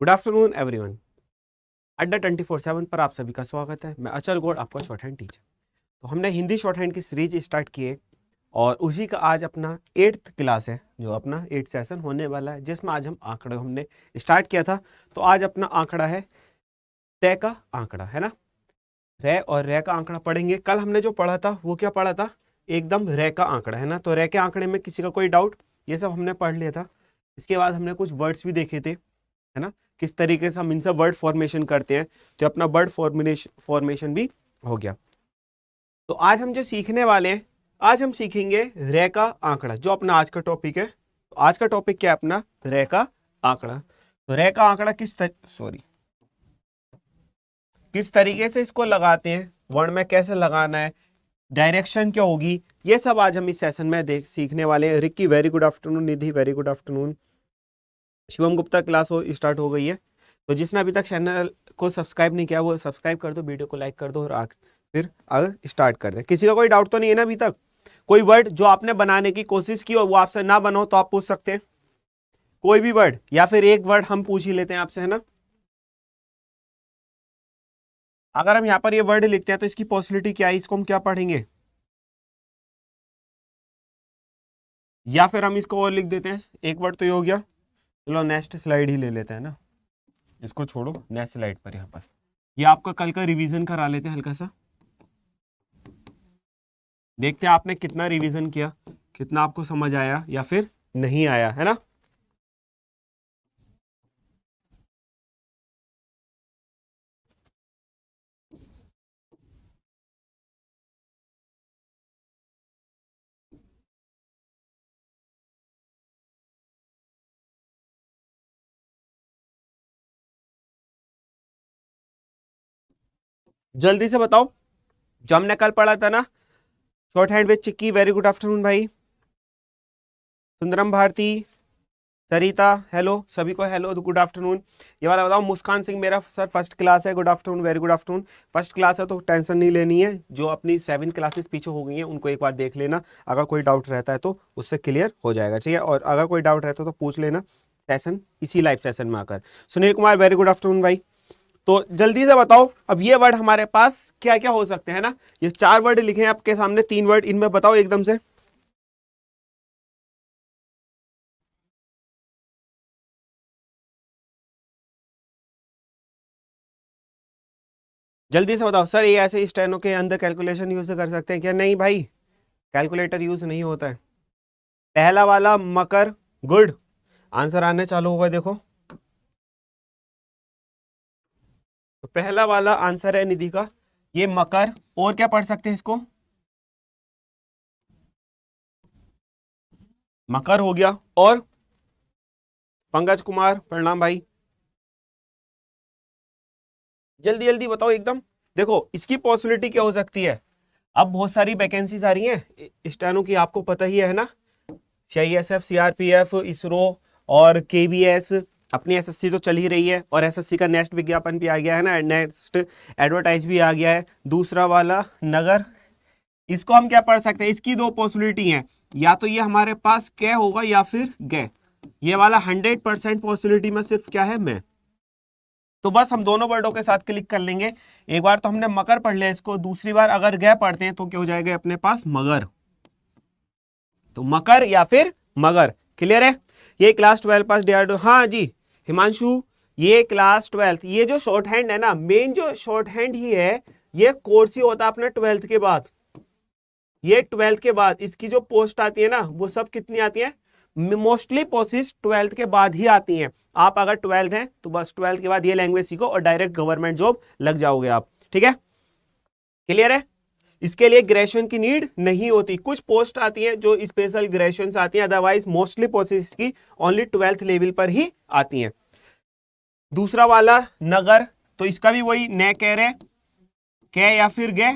Good afternoon everyone. अड्डा 24/7 पर आप सभी का स्वागत है। मैं अचल गौड़, आपका शॉर्ट हैंड टीचर। तो हमने हिंदी शॉर्ट हैंड की सीरीज स्टार्ट की है और उसी का आज अपना 8th क्लास है, जो अपना 8th सेशन होने वाला है, जिसमें आज हम आंकड़े हमने स्टार्ट किया था। तो आज अपना आंकड़ा है तय का आंकड़ा, है ना। रे और रे का आंकड़ा पढ़ेंगे। कल हमने जो पढ़ा था वो क्या पढ़ा था, एकदम रे का आंकड़ा, है ना। तो रे के आंकड़े में किसी का कोई डाउट, ये सब हमने पढ़ लिया था। इसके बाद हमने कुछ वर्ड्स भी देखे थे, है ना, किस तरीके से हम इनसे वर्ड फॉर्मेशन करते हैं। तो अपना वर्ड फॉर्मेशन भी हो गया। तो आज हम जो सीखने वाले हैं, आज हम सीखेंगे रे का आंकड़ा, जो अपना आज का टॉपिक है। तो आज का टॉपिक क्या है अपना, रे का आंकड़ा। तो रे का आंकड़ा किस तरीके से इसको लगाते हैं, वर्ण में कैसे लगाना है, डायरेक्शन क्या होगी, ये सब आज हम इस सेशन में सीखने वाले हैं। Ricky very good afternoon, Nidhi very good afternoon, Shivam Gupta class start हो गई है। तो जिसने अभी तक चैनल को सब्सक्राइब नहीं किया वो सब्सक्राइब कर दो, वीडियो को लाइक कर दो और फिर आगे स्टार्ट कर दे। किसी का कोई डाउट तो नहीं है ना अभी तक? कोई वर्ड जो आपने बनाने की कोशिश की और वो आपसे ना बनो तो आप पूछ सकते हैं कोई भी वर्ड, या फिर एक वर्ड हम पूछ ही लेते हैं आपसे, है ना। अगर हम यहाँ पर ये वर्ड लिखते हैं तो इसकी पॉसिबिलिटी क्या है, इसको हम क्या पढ़ेंगे, या फिर हम इसको और लिख देते हैं। एक वर्ड तो ये हो गया, चलो नेक्स्ट स्लाइड ही ले लेते हैं ना, इसको छोड़ो, नेक्स्ट स्लाइड पर यहाँ पर ये आपका कल का रिवीजन करा लेते हैं हल्का सा। देखते हैं आपने कितना रिवीजन किया, कितना आपको समझ आया या फिर नहीं आया, है ना। जल्दी से बताओ, जो हमने कल पढ़ा था ना, short hand with chikki, very good afternoon भाई। सुंदरम भारती, सरिता, हेलो सभी को, हेलो गुड आफ्टरनून। ये वाला बताओ, मुस्कान सिंह, मेरा सर फर्स्ट क्लास है, good afternoon, very good afternoon. First class है तो टेंशन नहीं लेनी है, जो अपनी 7 क्लासेस पीछे हो गई हैं उनको एक बार देख लेना। अगर कोई डाउट रहता है तो उससे क्लियर हो जाएगा, ठीक है। और अगर कोई डाउट रहता है तो पूछ लेना सेशन, इसी लाइव सेशन में आकर। Sunil Kumar, very good afternoon भाई। तो जल्दी से बताओ, अब ये वर्ड हमारे पास क्या क्या हो सकते हैं ना। ये 4 वर्ड लिखे हैं आपके सामने, 3 वर्ड, इनमें बताओ एकदम से। जल्दी से बताओ सर, ये ऐसे स्टेनो के अंदर कैलकुलेशन यूज कर सकते हैं क्या? नहीं भाई, कैलकुलेटर यूज नहीं होता है। पहला वाला मकर, गुड, आंसर आने चालू होगा देखो। तो पहला वाला आंसर है निधि का, ये मकर। और क्या पढ़ सकते हैं इसको, मकर हो गया। और पंकज कुमार, प्रणाम भाई, जल्दी जल्दी बताओ एकदम। देखो इसकी पॉसिबिलिटी क्या हो सकती है, अब बहुत सारी वैकेंसीज आ रही हैं स्टेनो की, आपको पता ही है ना। सीआईएसएफ, सीआरपीएफ, इसरो और केबीएस, अपनी एसएससी तो चल ही रही है, और एसएससी का नेक्स्ट विज्ञापन भी आ गया है ना, नेक्स्ट एडवर्टाइज भी आ गया है। दूसरा वाला नगर, इसको हम क्या पढ़ सकते हैं, इसकी 2 पॉसिबिलिटी हैं, या तो ये हमारे पास कै होगा या फिर गे। ये वाला 100% पॉसिबिलिटी में सिर्फ क्या है, मैं। तो बस हम दोनों वर्डों के साथ क्लिक कर लेंगे। एक बार तो हमने मकर पढ़ लिया इसको, दूसरी बार अगर गे पढ़ते हैं तो क्या हो जाएगा अपने पास, मगर। तो मकर या फिर मगर, क्लियर है। ये क्लास 12 पास डीआरडो, हाँ जी हिमांशु, ये क्लास 12, ये जो शॉर्ट हैंड है ना, मेन जो शॉर्ट हैंड ही है, ये कोर्स ही होता है अपना 12th के बाद। ये 12th के बाद इसकी जो पोस्ट आती है ना, वो सब कितनी आती है, मोस्टली पोस्ट 12th के बाद ही आती हैं। आप अगर 12th हैं तो बस 12th के बाद ये लैंग्वेज सीखो और डायरेक्ट गवर्नमेंट जॉब लग जाओगे आप, ठीक है, क्लियर है। इसके लिए ग्रेजुएशन की नीड नहीं होती, कुछ पोस्ट आती है जो स्पेशल ग्रेजुएशन आती है, अदरवाइज मोस्टली पोस्ट की ओनली 12th लेवल पर ही आती हैं। दूसरा वाला नगर, तो इसका भी वही न कह रहे, कै या फिर गे।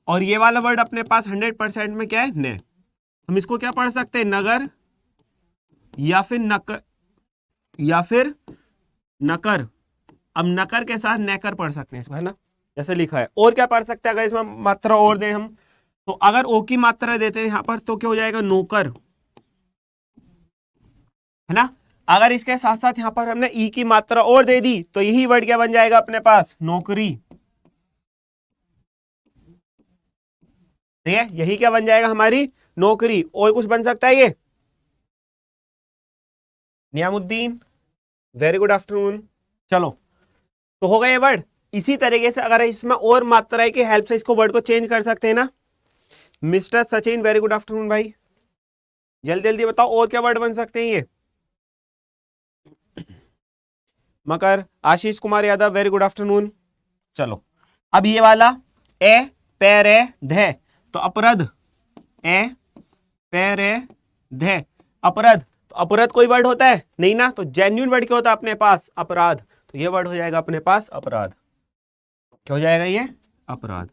और ये वाला वर्ड अपने पास 100% में क्या है, न। हम इसको क्या पढ़ सकते हैं, नगर या फिर नकर, या फिर नकर। अब नकर के साथ नेकर पढ़ सकते हैं इसको, है ना, जैसे लिखा है। और क्या पढ़ सकते हैं अगर इसमें मात्रा और दें हम, तो अगर ओ की मात्रा देते हैं यहां पर तो क्या हो जाएगा, नौकर, है ना। अगर इसके साथ साथ यहां पर हमने ई की मात्रा और दे दी तो यही वर्ड क्या बन जाएगा अपने पास, नौकरी। ठीक है, यही क्या बन जाएगा हमारी नौकरी। और कुछ बन सकता है ये? Nizamuddin, very good afternoon. चलो, तो हो गए ये वर्ड। इसी तरीके से अगर इसमें और मात्रा की हेल्प से इसको वर्ड को चेंज कर सकते हैं ना। Mister Sachin, very good afternoon भाई, जल्दी जल्दी बताओ और क्या वर्ड बन सकते हैं ये। Makar, Ashish Kumar Yadav, very good afternoon. चलो, अब ये वाला ए पैर ध, तो अपराध, ए पैर ध, अपराध। तो अपराध कोई वर्ड होता है नहीं ना, तो जेन्युइन वर्ड क्या होता है अपने पास, अपराध। तो ये वर्ड हो जाएगा अपने पास अपराध। क्या हो जाएगा ये, अपराध।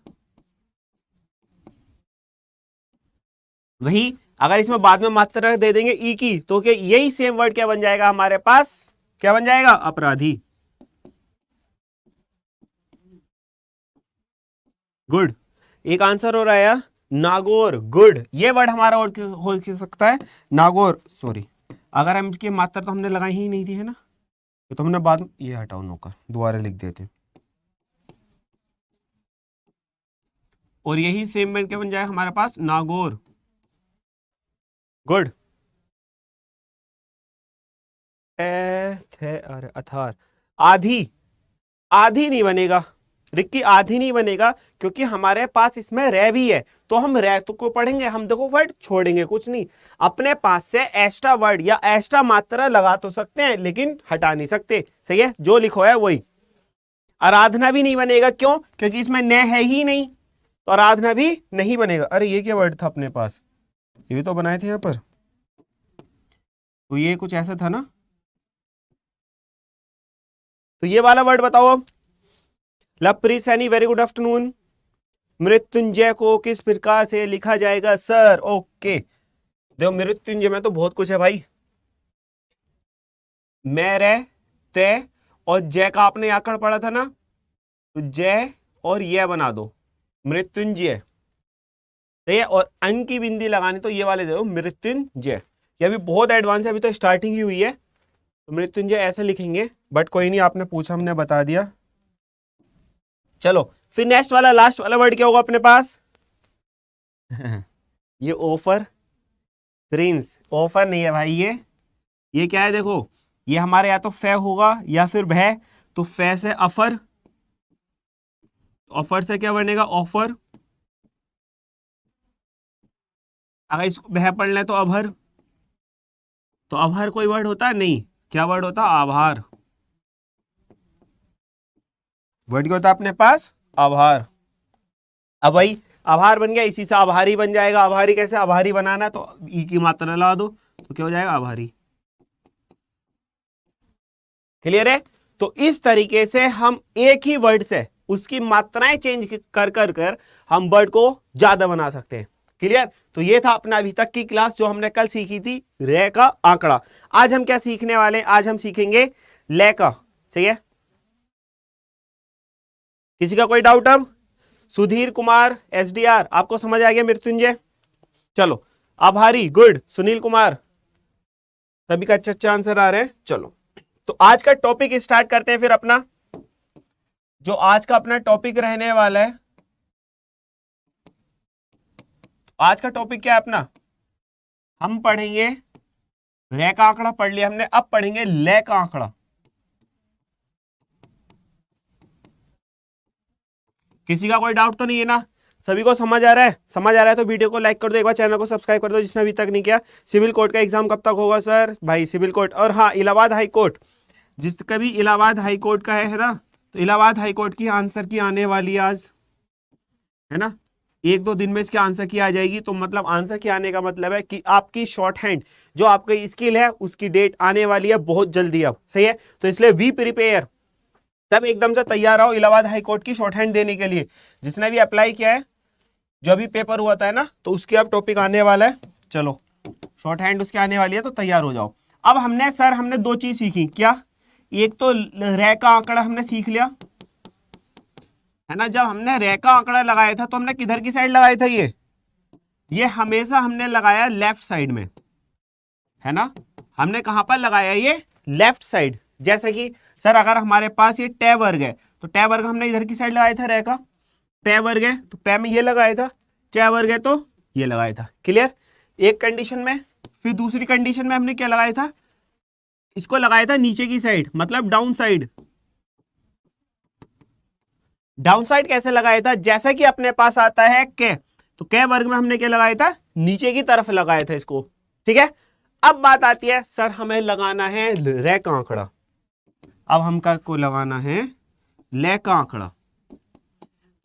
वही अगर इसमें बाद में मात्रा दे देंगे ई की, तो क्या यही सेम वर्ड क्या बन जाएगा हमारे पास, क्या बन जाएगा, अपराधी। गुड। एक आंसर हो रहा है नागौर, गुड। ये वर्ड हमारा और हो सकता है नागौर, सॉरी अगर हम इसकी मात्रा तो हमने लगाई ही नहीं थी है ना, तो हमने बाद में ये हटाओ नौकर, दोबारा लिख देते। और यही सेम वर्ड क्या बन जाएगा हमारे पास, नागौर। गुड। अरे अथार, आधी, आधी नहीं बनेगा रिक्की, आधी नहीं बनेगा, क्योंकि हमारे पास इसमें रे भी है। तो हम रे तो को पढ़ेंगे, हम देखो वर्ड छोड़ेंगे कुछ नहीं। अपने पास से एक्स्ट्रा वर्ड या एक्स्ट्रा मात्रा लगा तो सकते हैं, लेकिन हटा नहीं सकते। सही है, जो लिखो है वही। आराधना भी नहीं बनेगा, क्यों, क्योंकि इसमें न है ही नहीं, तो आराधना भी नहीं बनेगा। अरे ये क्या वर्ड था अपने पास, ये भी तो बनाए थे यहां पर, तो ये कुछ ऐसा था ना। तो ये वाला वर्ड बताओ अब। Lovepreet Saini, very good afternoon. Mrityunjay को किस प्रकार से लिखा जाएगा सर, ओके। देखो मृत्युंजय में तो बहुत कुछ है भाई। मेरे, ते और जय का आपने आकड़ पढ़ा था ना, तो जय और ये बना दो मृत्युंजय। ठीक है, और अन की बिंदी लगानी तो ये वाले दो मृत्युंजय। ये अभी बहुत एडवांस है, अभी तो स्टार्टिंग ही हुई है। तो मृत्युंजय ऐसे लिखेंगे, बट कोई नहीं, आपने पूछा हमने बता दिया। चलो फिर नेक्स्ट वाला लास्ट वाला वर्ड क्या होगा अपने पास ये ऑफर, प्रिंस, ऑफर नहीं है भाई, ये क्या है देखो, ये हमारे या तो फे होगा या फिर भय। तो फे से अफर, ऑफर से क्या बनेगा, ऑफर। अगर इसको भय पढ़ ले तो अभर, तो अभर कोई वर्ड होता है नहीं, क्या वर्ड होता, आभार। वर्ड क्या होता है अपने पास, आभार। अब भाई आभार बन गया, इसी से आभारी बन जाएगा। आभारी कैसे, आभारी बनाना तो ई की मात्रा लगा दो, तो क्या हो जाएगा, आभारी। क्लियर है। तो इस तरीके से हम एक ही वर्ड से उसकी मात्राएं चेंज कर कर कर हम वर्ड को ज्यादा बना सकते हैं। क्लियर। तो ये था अपना अभी तक की क्लास, जो हमने कल सीखी थी रे का आंकड़ा। आज हम क्या सीखने वाले हैं, आज हम सीखेंगे ले का। सही है, किसी का कोई डाउट अब? सुधीर कुमार एसडीआर, आपको समझ आ गया मृत्युंजय? चलो, आभारी, गुड। सुनील कुमार, सभी का अच्छा आंसर आ रहे हैं। चलो, तो आज का टॉपिक स्टार्ट करते हैं फिर अपना, जो आज का अपना टॉपिक रहने वाला है। आज का टॉपिक क्या है अपना, हम पढ़ेंगे रे का आंकड़ा पढ़ लिया हमने, अब पढ़ेंगे ले का आंकड़ा। किसी का कोई डाउट तो नहीं है ना, सभी को समझ आ रहा है? समझ आ रहा है तो वीडियो को लाइक कर दो, एक बार चैनल को सब्सक्राइब कर दो जिसने अभी तक नहीं किया। सिविल कोर्ट का एग्जाम कब तक होगा सर? भाई सिविल कोर्ट, और हाँ इलाहाबाद हाई कोर्ट, जिसका भी इलाहाबाद हाई कोर्ट का है ना, तो इलाहाबाद हाई कोर्ट की आंसर की आने वाली आज, है ना, एक दो दिन में इसके आंसर की आ जाएगी। तो मतलब आंसर की आने का मतलब है कि आपकी शॉर्ट हैंड जो आपकी स्किल है उसकी डेट आने वाली है बहुत जल्दी अब। सही है, तो इसलिए वी प्रिपेयर, सब एकदम से तैयार रहो इलाहाबाद हाई कोर्ट की शॉर्ट हैंड देने के लिए। जिसने भी अप्लाई किया है, जो भी पेपर हुआ था ना, तो उसके अब टॉपिक आने वाला है। चलो, शॉर्ट हैंड उसके आने वाली है, तो तैयार हो जाओ। अब हमने दो चीज सीखी, क्या? एक तो रे का आंकड़ा हमने सीख लिया, है ना। जब हमने रे का आंकड़ा लगाया था तो हमने किधर की साइड लगाया था, ये हमेशा हमने लगाया लेफ्ट साइड में, है ना। हमने कहां पर लगाया, ये लेफ्ट साइड। जैसे कि सर अगर हमारे पास ये टै वर्ग है तो टै वर्ग हमने इधर की साइड लगाया था रे का, पै वर्ग है तो पै में ये लगाया था, चे वर्ग है तो ये लगाया था। क्लियर, एक कंडीशन में। फिर दूसरी कंडीशन में हमने क्या लगाया था, इसको लगाया था नीचे की साइड, मतलब डाउन साइड। डाउन साइड कैसे लगाया था, जैसा कि अपने पास आता है के, तो के वर्ग में हमने क्या लगाया था, नीचे की तरफ लगाया था इसको। ठीक है, अब बात आती है सर हमें लगाना है रे का आंकड़ा। अब हम को लगाना है ले का आंकड़ा।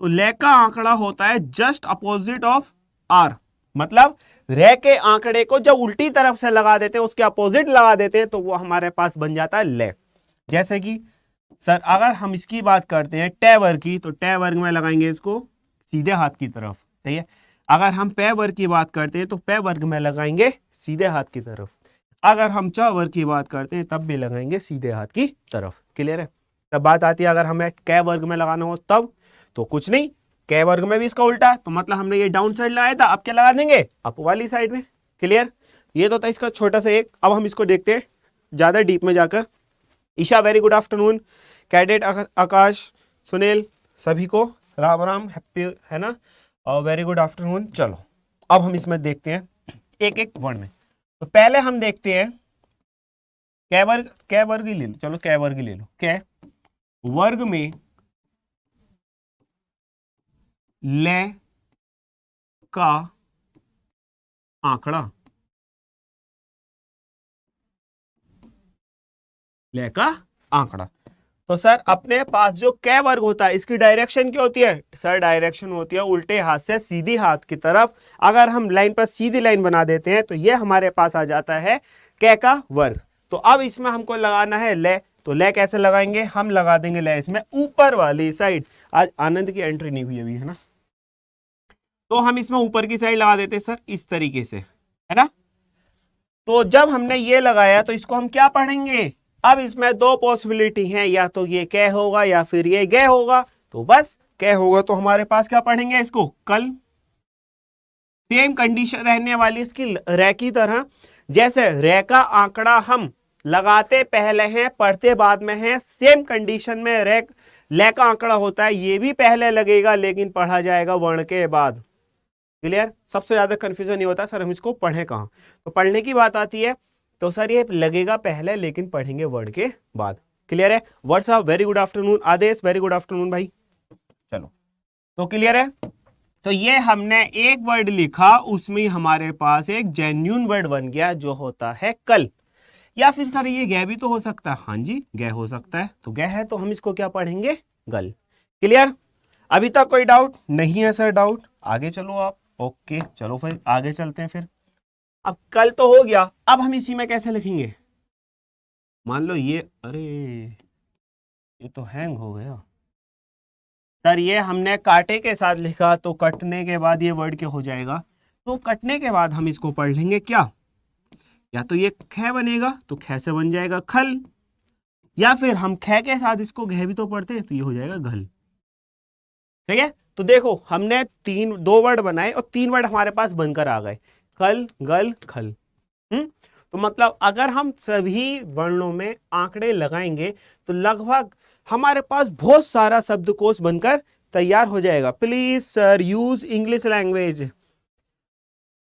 तो ले का आंकड़ा होता है जस्ट अपोजिट ऑफ आर, मतलब रे के आंकड़े को जब उल्टी तरफ से लगा देते हैं, उसके अपोजिट लगा देते हैं, तो वो हमारे पास बन जाता है ले। जैसे कि सर अगर हम इसकी बात करते हैं टै वर्ग की, तो टै वर्ग में लगाएंगे इसको सीधे हाथ की तरफ। सही है, अगर हम पै वर्ग की बात करते हैं तो पै वर्ग में लगाएंगे सीधे हाथ की तरफ। अगर हम च वर्ग की बात करते हैं तब भी लगाएंगे सीधे हाथ की तरफ। क्लियर है, तब बात आती है अगर हमें कै वर्ग में लगाना हो तब, तो कुछ नहीं, कै वर्ग में भी इसका उल्टा, तो मतलब हमने ये डाउन साइड लगाया था, अब क्या लगा देंगे, अप वाली साइड में। क्लियर, ये तो था इसका छोटा सा एक। अब हम इसको देखते हैं ज्यादा डीप में जाकर। Isha very good afternoon, cadet Akash, Sunil, सभी को राम राम, हैप्पी है ना, और वेरी गुड आफ्टरनून। चलो अब हम इसमें देखते हैं एक एक वर्ड में। तो पहले हम देखते हैं कै वर्ग ही ले लो, चलो कै वर्ग ही ले लो। कै वर्ग में ले का आंकड़ा, ले का आंकड़ा। तो सर अपने पास जो कै वर्ग होता है इसकी डायरेक्शन क्या होती है, सर डायरेक्शन होती है उल्टे हाथ से सीधी हाथ की तरफ। अगर हम लाइन पर सीधी लाइन बना देते हैं तो ये हमारे पास आ जाता है कै का वर्ग। तो अब इसमें हमको लगाना है ले, तो ले कैसे लगाएंगे, हम लगा देंगे ले इसमें ऊपर वाली साइड। आज आनंद की एंट्री नहीं हुई अभी, है ना, तो हम इसमें ऊपर की साइड लगा देते हैं सर इस तरीके से, है ना। तो जब हमने ये लगाया तो इसको हम क्या पढ़ेंगे, अब इसमें दो पॉसिबिलिटी हैं, या तो ये कै होगा या फिर ये गे होगा। तो बस कै होगा तो हमारे पास क्या पढ़ेंगे इसको कल। सेम कंडीशन रहने वाली इसकी रे की तरह, जैसे रे का आंकड़ा हम लगाते पहले हैं पढ़ते बाद में है, सेम कंडीशन में रे ले का आंकड़ा होता है, ये भी पहले लगेगा लेकिन पढ़ा जाएगा वर्ण के बाद। क्लियर, सबसे ज्यादा कंफ्यूजन ये होता है सर हम इसको पढ़े कहाँ, तो पढ़ने की बात आती है तो सर ये लगेगा पहले लेकिन पढ़ेंगे वर्ड के बाद। क्लियर है, वर्ड साहब वेरी गुड आफ्टरनून, आदेश वेरी गुड आफ्टरनून भाई। चलो तो क्लियर है, तो ये हमने एक वर्ड लिखा, उसमें हमारे पास एक जेन्युइन वर्ड बन गया जो होता है कल। या फिर सर ये गे भी तो हो सकता है, हाँ जी गे हो सकता है, तो गे है तो हम इसको क्या पढ़ेंगे गल। क्लियर, अभी तक कोई डाउट नहीं है सर, डाउट आगे चलो आप। ओके चलो फिर आगे चलते हैं। फिर अब कल तो हो गया, अब हम इसी में कैसे लिखेंगे, मान लो ये, अरे ये तो हैंग हो गया सर, ये हमने कांटे के साथ लिखा तो कटने के बाद ये वर्ड क्या हो जाएगा, तो कटने के बाद हम इसको पढ़ लेंगे क्या, या तो ये ख बनेगा तो ख से बन जाएगा खल, या फिर हम ख के साथ इसको घ भी तो पढ़ते हैं तो ये हो जाएगा घल। ठीक है, तो देखो हमने दो वर्ड बनाए और तीन वर्ड हमारे पास बनकर आ गए, कल गल खल। तो मतलब अगर हम सभी वर्णों में आंकड़े लगाएंगे तो लगभग हमारे पास बहुत सारा शब्दकोश बनकर तैयार हो जाएगा। Please sir use English language.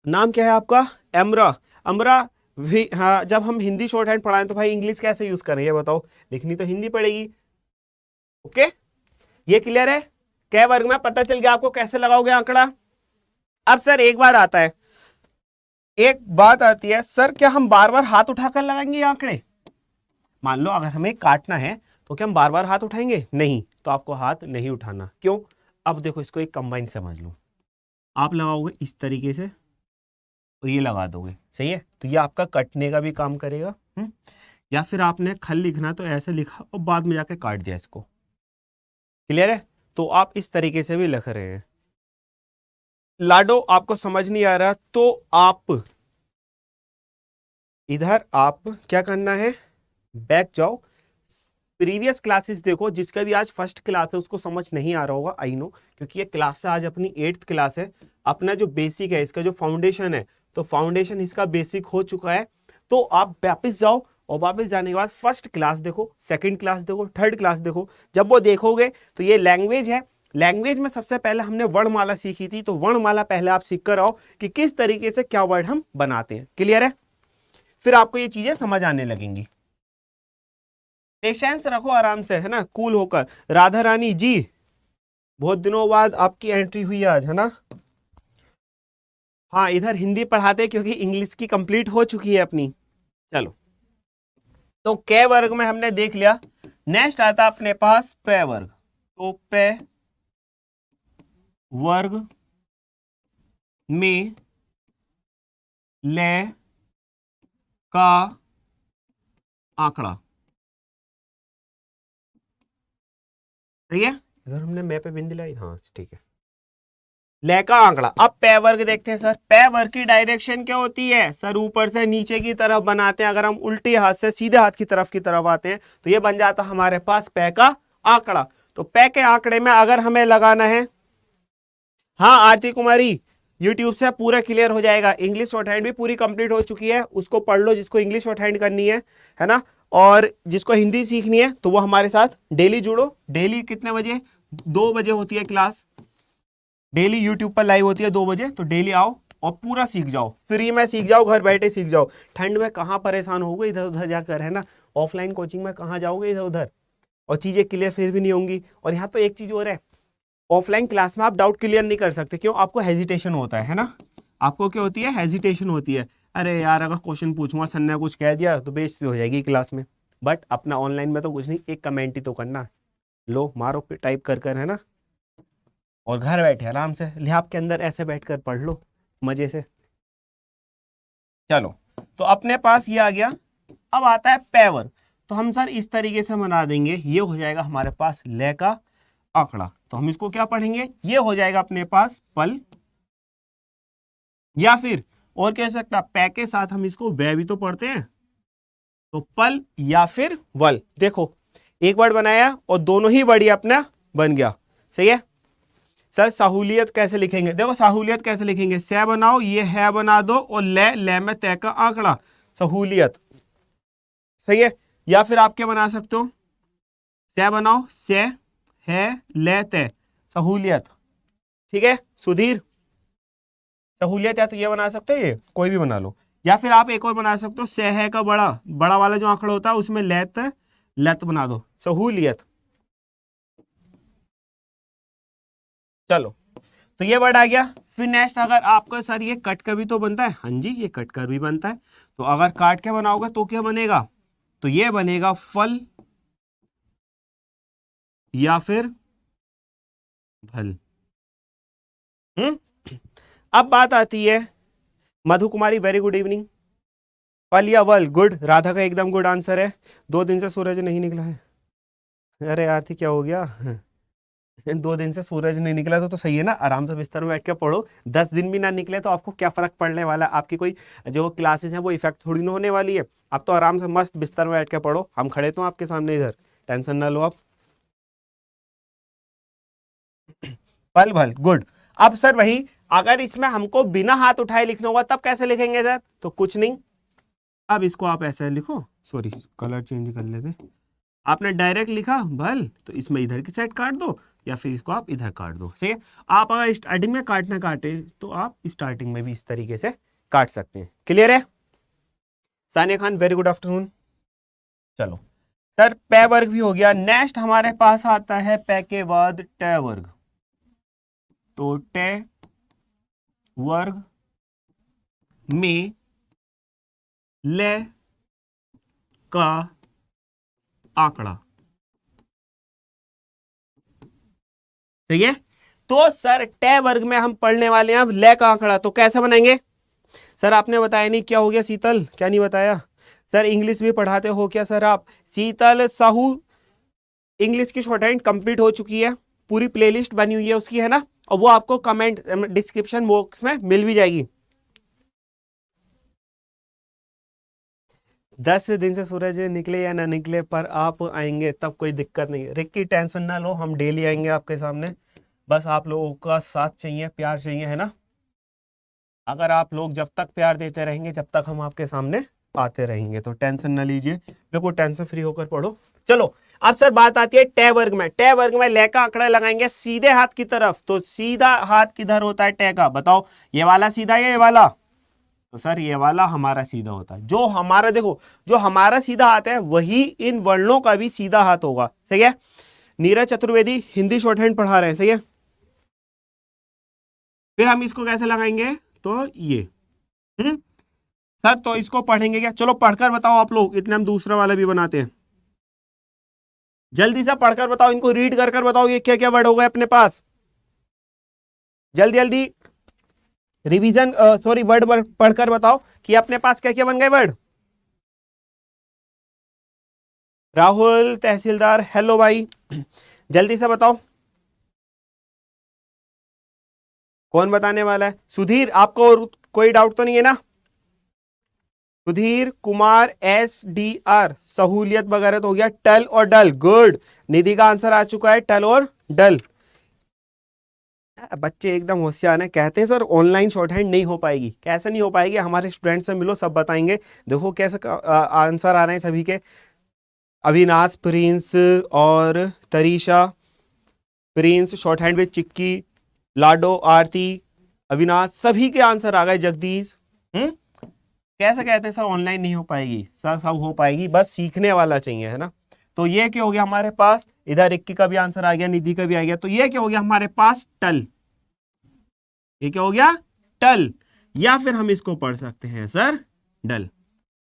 नाम क्या है आपका, अमरा। अमरा भी, हाँ जब हम हिंदी शॉर्ट हैंड पढ़ाएं तो भाई इंग्लिश कैसे यूज करें ये बताओ, लिखनी तो हिंदी पड़ेगी। ओके ये क्लियर है, कै वर्ग में पता चल गया आपको कैसे लगाओगे आंकड़ा। अब सर एक बार आता है, एक बात आती है सर क्या हम बार बार हाथ उठाकर लगाएंगे आंकड़े, मान लो अगर हमें काटना है तो क्या हम बार बार हाथ उठाएंगे, नहीं, तो आपको हाथ नहीं उठाना। क्यों, अब देखो इसको एक कंबाइन समझ लो, आप लगाओगे इस तरीके से और ये लगा दोगे, सही है, तो ये आपका कटने का भी काम करेगा। या फिर आपने खल लिखना तो ऐसे लिखा और बाद में जाके काट दिया इसको। क्लियर है, तो आप इस तरीके से भी लिख रहे हैं। लाडो आपको समझ नहीं आ रहा तो आप इधर आप क्या करना है, बैक जाओ, प्रीवियस क्लासेस देखो, जिसका भी आज फर्स्ट क्लास है उसको समझ नहीं आ रहा होगा, आई नो, क्योंकि ये क्लास है आज अपनी 8th क्लास है। अपना जो बेसिक है इसका जो फाउंडेशन है, तो फाउंडेशन इसका बेसिक हो चुका है, तो आप वापस जाओ और वापस जाने के बाद फर्स्ट क्लास देखो, सेकंड क्लास देखो, थर्ड क्लास देखो। जब वो देखोगे तो ये लैंग्वेज है। लैंग्वेज में सबसे पहले हमने वर्णमाला सीखी थी, तो वर्णमाला पहले आप सीख कर आओ कि किस तरीके से क्या वर्ड हम बनाते हैं। क्लियर है? फिर आपको ये चीजें समझ आने लगेंगी। पेशेंस रखो आराम से, है ना, कूल होकर। राधा रानी जी, बहुत दिनों बाद आपकी एंट्री हुई आज, है ना। हाँ, इधर हिंदी पढ़ाते क्योंकि इंग्लिश की कंप्लीट हो चुकी है अपनी। चलो, तो क वर्ग में हमने देख लिया। नेक्स्ट आता अपने पास पे वर्ग। तो पे वर्ग में ले का आंकड़ा। सही है? इधर हमने मैं पे बिंदी लाई, हाँ ठीक है। ले का आंकड़ा। अब पे वर्ग देखते हैं सर। पे वर्ग की डायरेक्शन क्या होती है सर? ऊपर से नीचे की तरफ बनाते हैं। अगर हम उल्टी हाथ से सीधे हाथ की तरफ आते हैं तो ये बन जाता हमारे पास पे का आंकड़ा। तो पे के आंकड़े में अगर हमें लगाना है, हाँ आरती कुमारी, यूट्यूब से पूरा क्लियर हो जाएगा। इंग्लिश शॉर्ट हैंड भी पूरी कंप्लीट हो चुकी है, उसको पढ़ लो जिसको इंग्लिश शॉर्ट हैंड करनी है ना। और जिसको हिंदी सीखनी है तो वो हमारे साथ डेली जुड़ो। डेली कितने बजे? 2 बजे होती है क्लास। डेली यूट्यूब पर लाइव होती है 2 बजे। तो डेली आओ और पूरा सीख जाओ, फ्री में सीख जाओ, घर बैठे सीख जाओ। ठंड में कहाँ परेशान होगे इधर उधर जाकर, है ना। ऑफलाइन कोचिंग में कहाँ जाओगे इधर उधर, और चीजें क्लियर फिर भी नहीं होंगी। और यहाँ तो एक चीज और है, ऑफलाइन क्लास में आप डाउट क्लियर नहीं कर सकते। क्यों? आपको हेजिटेशन होता है ना। आपको क्या होती है? हेजिटेशन होती है। अरे यार, अगर क्वेश्चन पूछूंगा, सर ने कुछ कह दिया तो बेइज्जती हो जाएगी क्लास में। बट अपना ऑनलाइन में तो कुछ नहीं, एक कमेंट ही तो करना, लो मारो टाइप कर, है ना। और घर बैठे आराम से लैब के अंदर ऐसे बैठकर पढ़ लो मजे से। चलो, तो अपने पास ये आ गया। अब आता है पे वर्ग। तो हम सर इस तरीके से बना देंगे, ये हो जाएगा हमारे पास ले का आंकड़ा। तो हम इसको क्या पढ़ेंगे? ये हो जाएगा अपने पास पल, या फिर और कह सकता पे के साथ हम इसको वे भी तो पढ़ते हैं, तो पल या फिर वल। देखो, एक वर्ड बनाया और दोनों ही वर्ड अपना बन गया। सही है सर। सहूलियत कैसे लिखेंगे? देखो सहूलियत कैसे लिखेंगे, से बनाओ, ये है बना दो, और ले में तय का आंकड़ा, सहूलियत। सही है? या फिर आप क्या बना सकते हो, से बनाओ, से है ले तय, सहूलियत। ठीक है सुधीर, सहूलियत। या तो ये बना सकते हो, ये कोई भी बना लो। या फिर आप एक और बना सकते हो, से है का बड़ा, बड़ा वाला जो आंकड़ा होता है उसमें लेत लत बना दो, सहूलियत। चलो, तो ये वर्ड आ गया। फिर नेक्स्ट, अगर आपका सर ये कट कर भी तो बनता है, हाँ जी ये कट कर भी बनता है। तो अगर काट के बनाओगे तो क्या बनेगा? तो ये बनेगा फल या फिर फल। अब बात आती है, मधु कुमारी वेरी गुड इवनिंग। फल या वल? गुड, राधा का एकदम गुड आंसर है। 2 दिन से सूरज नहीं निकला है। अरे यार थी, क्या हो गया? 2 दिन से सूरज नहीं निकला तो सही है ना, आराम से बिस्तर में बैठ के पढ़ो। 10 दिन भी ना निकले तो आपको क्या फर्क पड़ने वाला है? आपकी कोई जो क्लासेस हैं वो इफेक्ट थोड़ी ना होने वाली है। आप तो आराम से मस्त बिस्तर में बैठ के पढ़ो, हम खड़े तो आपके सामने इधर, टेंशन ना लो आप। पल भल, गुड। अब सर वही, अगर इसमें हमको बिना हाथ उठाए लिखना होगा तब कैसे लिखेंगे सर? तो कुछ नहीं, अब इसको आप ऐसे लिखो, सॉरी कलर चेंज कर लेते। आपने डायरेक्ट लिखा भल, तो इसमें इधर की साइड काट दो, या फिर इसको आप इधर काट दो। सही है? आप अगर स्टार्टिंग में काटना काटे तो आप स्टार्टिंग में भी इस तरीके से काट सकते हैं। क्लियर है? Sania Khan very good afternoon. चलो सर, पे वर्ग भी हो गया। नेक्स्ट हमारे पास आता है पे के बाद टे वर्ग। तो टे वर्ग में ले का आंकड़ा। सही है? तो सर टे वर्ग में हम पढ़ने वाले हैं अब ले का आंकड़ा। तो कैसे बनाएंगे सर? आपने बताया नहीं, क्या हो गया शीतल, क्या नहीं बताया? सर इंग्लिश भी पढ़ाते हो क्या सर आप? शीतल साहू, इंग्लिश की शॉर्ट हैंड कंप्लीट हो चुकी है, पूरी प्लेलिस्ट बनी हुई है उसकी, है ना। और वो आपको कमेंट डिस्क्रिप्शन बॉक्स में मिल भी जाएगी। 10 दिन से सूरज निकले या ना निकले, पर आप आएंगे तब कोई दिक्कत नहीं है। रिक्की टेंशन ना लो, हम डेली आएंगे आपके सामने। बस आप लोगों का साथ चाहिए, प्यार चाहिए, है ना। अगर आप लोग जब तक प्यार देते रहेंगे जब तक हम आपके सामने आते रहेंगे, तो टेंशन ना लीजिए, बिल्कुल टेंशन फ्री होकर पढ़ो। चलो अब सर बात आती है टे वर्ग में। टे वर्ग में ले का आंकड़ा लगाएंगे सीधे हाथ की तरफ, तो सीधा हाथ किधर होता है टे का, बताओ, ये वाला सीधा या ये वाला? तो सर ये वाला हमारा सीधा होता है। जो हमारा देखो, जो हमारा सीधा हाथ है वही इन वर्णों का भी सीधा हाथ होगा, सही है। नीरज चतुर्वेदी हिंदी शॉर्ट हैंड पढ़ा रहे हैं, सही है। फिर हम इसको कैसे लगाएंगे, तो ये सर तो इसको पढ़ेंगे क्या, चलो पढ़कर बताओ आप लोग, इतने हम दूसरा वाला भी बनाते हैं। जल्दी से पढ़कर बताओ, इनको रीड कर बताओ ये क्या क्या वर्ड हो गए अपने पास, जल्दी जल्दी रिवीजन सॉरी वर्ड पढ़कर बताओ कि अपने पास क्या क्या बन गए वर्ड। राहुल तहसीलदार, हेलो भाई, जल्दी से बताओ कौन बताने वाला है। सुधीर, आपको और कोई डाउट तो नहीं है ना? सुधीर कुमार SDR, सहूलियत वगैरह तो हो गया। टल और डल, गुड। निधि का आंसर आ चुका है, टल और डल। बच्चे एकदम होशियार हैं, कहते हैं सर ऑनलाइन शॉर्ट हैंड नहीं हो पाएगी। कैसे नहीं हो पाएगी, हमारे स्टूडेंट से मिलो, सब बताएंगे। देखो कैसे आंसर आ रहे हैं सभी के। अविनाश, प्रिंस और तरीशा, प्रिंस शॉर्ट हैंड विद चिक्की, लाडो, आरती, अविनाश, सभी के आंसर आ गए। जगदीश, कैसे कहते हैं सर ऑनलाइन नहीं हो पाएगी, सर सब हो पाएगी, बस सीखने वाला चाहिए, है ना। तो ये क्या हो गया हमारे पास, इधर 21 का भी आंसर आ गया, निधि का भी आ गया। तो ये क्या हो गया हमारे पास, टल। ये क्या हो गया, टल, या फिर हम इसको पढ़ सकते हैं सर डल,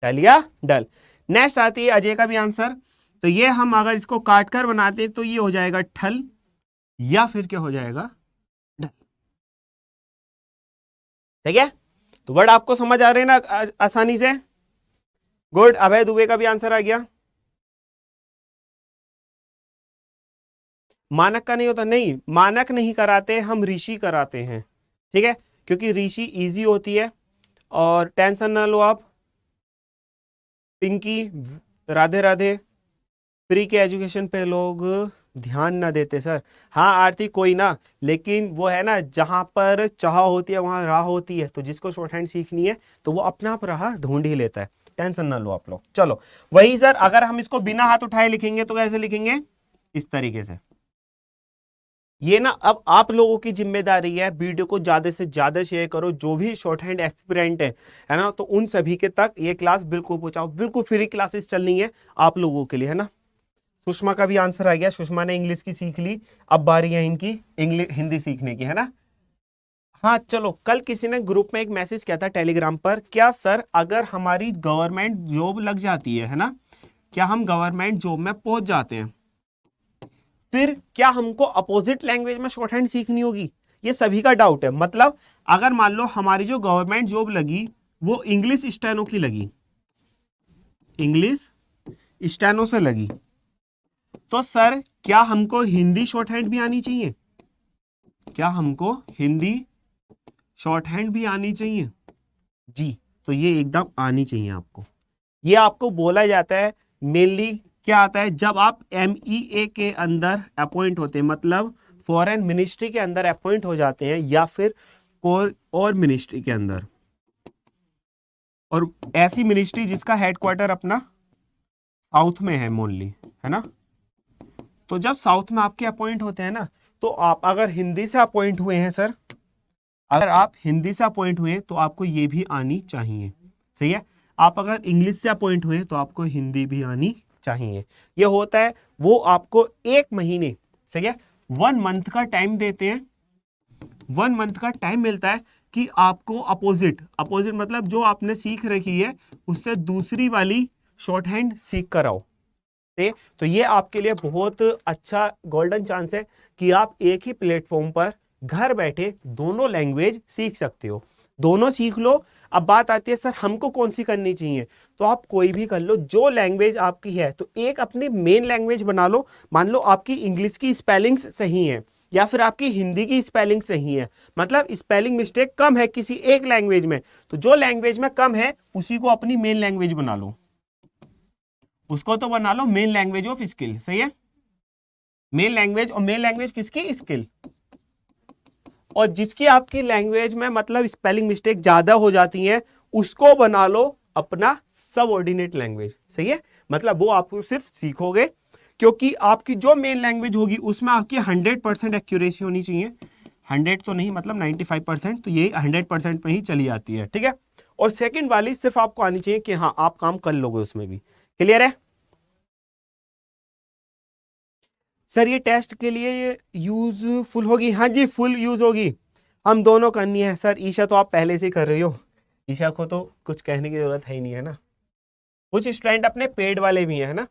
टल या डल। नेक्स्ट आती है अजय का भी आंसर। तो ये हम अगर इसको काट कर बनाते हैं तो ये हो जाएगा ठल, या फिर क्या हो जाएगा, डल, ठीक है। तो वर्ड आपको समझ आ रहे हैं ना आसानी से, गुड। अभय दुबे का भी आंसर आ गया। मानक का नहीं होता, नहीं मानक नहीं कराते हम, ऋषि कराते हैं, ठीक है, क्योंकि ऋषि इजी होती है। और टेंशन ना लो आप। पिंकी, राधे राधे। फ्री के एजुकेशन पे लोग ध्यान ना देते सर। हाँ आरती, कोई ना, लेकिन वो है ना, जहां पर चाह होती है वहां राह होती है। तो जिसको शॉर्ट हैंड सीखनी है तो वो अपना आप राह ढूंढ ही लेता है, टेंशन ना लो आप लोग। चलो वही सर, अगर हम इसको बिना हाथ उठाए लिखेंगे तो कैसे लिखेंगे, इस तरीके से। ये ना अब आप लोगों की जिम्मेदारी है, वीडियो को ज्यादा से ज्यादा शेयर करो, जो भी शॉर्ट हैंड एक्सपीरियंट है ना, तो उन सभी के तक ये क्लास बिल्कुल पहुंचाओ। बिल्कुल फ्री क्लासेस चलनी है आप लोगों के लिए, है ना। सुषमा का भी आंसर आ गया, सुषमा ने इंग्लिश की सीख ली, अब बारी है इनकी इंग्लिश हिंदी सीखने की, है ना। हाँ चलो, कल किसी ने ग्रुप में एक मैसेज किया था टेलीग्राम पर, क्या सर अगर हमारी गवर्नमेंट जॉब लग जाती है ना, क्या हम गवर्नमेंट जॉब में पहुंच जाते हैं, फिर क्या हमको अपोजिट लैंग्वेज में शॉर्ट हैंड सीखनी होगी? ये सभी का डाउट है। मतलब अगर मान लो हमारी जो गवर्नमेंट जॉब लगी वो इंग्लिश स्टेनो की लगी, इंग्लिश स्टेनो से लगी, तो सर क्या हमको हिंदी शॉर्ट हैंड भी आनी चाहिए? क्या हमको हिंदी शॉर्ट हैंड भी आनी चाहिए? जी, तो ये एकदम आनी चाहिए आपको। ये आपको बोला जाता है मेनली, क्या आता है जब आप MEA के अंदर अपॉइंट होते हैं, मतलब फॉरेन मिनिस्ट्री के अंदर अपॉइंट हो जाते हैं, या फिर कोई और मिनिस्ट्री के अंदर, और ऐसी मिनिस्ट्री जिसका हेडक्वार्टर अपना साउथ में है मोनली, है ना। तो जब साउथ में आपके अपॉइंट होते हैं ना, तो आप अगर हिंदी से अपॉइंट हुए हैं सर, अगर आप हिंदी से अपॉइंट हुए तो आपको ये भी आनी चाहिए, सही है। आप अगर इंग्लिश से अपॉइंट हुए तो आपको हिंदी भी आनी चाहिए। ये होता है, वो आपको 1 महीने, सही है, 1 मंथ का टाइम देते हैं, 1 मंथ का टाइम मिलता है कि आपको अपोजिट मतलब जो आपने सीख रखी है उससे दूसरी वाली शॉर्ट हैंड सीख कर आओ। तो ये आपके लिए बहुत अच्छा गोल्डन चांस है कि आप एक ही प्लेटफॉर्म पर घर बैठे दोनों लैंग्वेज सीख सकते हो। दोनों सीख लो। अब बात आती है सर हमको कौन सी करनी चाहिए, तो आप कोई भी कर लो, जो लैंग्वेज आपकी है। तो एक अपनी मेन लैंग्वेज बना लो। मान लो आपकी इंग्लिश की स्पेलिंग्स सही है, या फिर आपकी हिंदी की स्पेलिंग सही है, मतलब स्पेलिंग मिस्टेक कम है किसी एक लैंग्वेज में, तो जो लैंग्वेज में कम है उसी को अपनी मेन लैंग्वेज बना लो, उसको तो बना लो मेन लैंग्वेज ऑफ स्किल, सही है। मेन लैंग्वेज, और मेन लैंग्वेज किसकी, स्किल। और जिसकी आपकी लैंग्वेज में मतलब स्पेलिंग मिस्टेक ज्यादा हो जाती है उसको बना लो अपना सबऑर्डिनेट लैंग्वेज, सही है। मतलब वो आपको सिर्फ सीखोगे क्योंकि आपकी जो मेन लैंग्वेज होगी उसमें आपकी 100% एक्यूरेसी होनी चाहिए। 100 तो नहीं, मतलब 95%, तो ये 100% पे ही चली जाती है, ठीक है। और सेकंड वाली सिर्फ आपको आनी चाहिए कि हाँ आप काम कर लोगे उसमें भी। क्लियर है सर? ये टेस्ट के लिए ये यूजफुल होगी? हाँ जी, फुल यूज होगी। हम दोनों करनी है सर। ईशा तो आप पहले से ही कर रही हो, ईशा को तो कुछ कहने की जरूरत है ही नहीं, है ना। कुछ स्टूडेंट अपने पेड वाले भी हैं, है ना,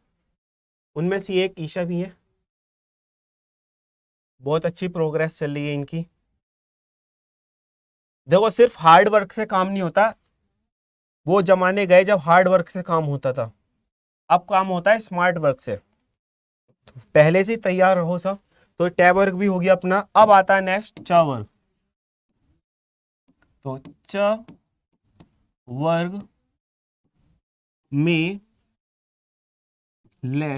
उनमें से एक ईशा भी है। बहुत अच्छी प्रोग्रेस चल रही है इनकी। देखो सिर्फ हार्ड वर्क से काम नहीं होता, वो जमाने गए जब हार्ड वर्क से काम होता था, अब काम होता है स्मार्ट वर्क से। तो पहले से तैयार रहो सब। तो टे वर्ग भी हो गया अपना। अब आता है नेक्स्ट च वर्ग। तो च वर्ग में ले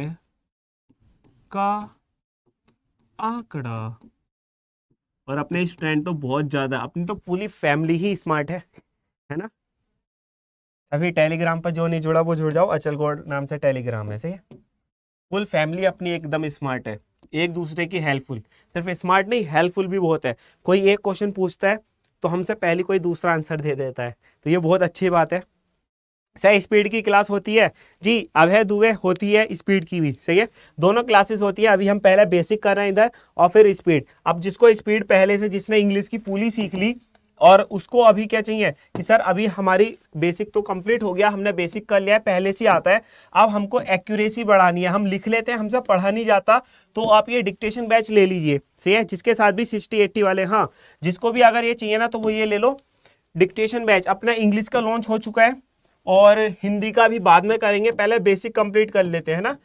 का आंकड़ा। और अपने स्टूडेंट तो बहुत ज्यादा, अपनी तो पूरी फैमिली ही स्मार्ट है ना। अभी टेलीग्राम पर जो नहीं जुड़ा वो जुड़ जाओ, अचल गौड़ नाम से टेलीग्राम है, सही है। फुल फैमिली अपनी एकदम स्मार्ट है, एक दूसरे की हेल्पफुल। सिर्फ स्मार्ट नहीं, हेल्पफुल भी बहुत है। कोई एक क्वेश्चन पूछता है तो हमसे पहले कोई दूसरा आंसर दे देता है, तो ये बहुत अच्छी बात है। सही, स्पीड की क्लास होती है जी, अभय दुबे होती है स्पीड की भी, सही है। दोनों क्लासेस होती है। अभी हम पहले बेसिक कर रहे हैं इधर और फिर स्पीड। अब जिसको स्पीड पहले से, जिसने इंग्लिश की पूरी सीख ली और उसको अभी क्या चाहिए कि सर अभी हमारी बेसिक तो कंप्लीट हो गया, हमने बेसिक कर लिया है, पहले से आता है, अब हमको एक्यूरेसी बढ़ानी है। हम लिख लेते हैं, हमसे पढ़ा नहीं जाता, तो आप ये डिक्टेशन बैच ले लीजिए, सही है। जिसके साथ भी 60-80 वाले, हाँ जिसको भी अगर ये चाहिए ना तो वो ये ले लो डिक्टेशन बैच। अपना इंग्लिश का लॉन्च हो चुका है और हिंदी का भी बाद में करेंगे, पहले बेसिक कंप्लीट कर लेते हैं ना।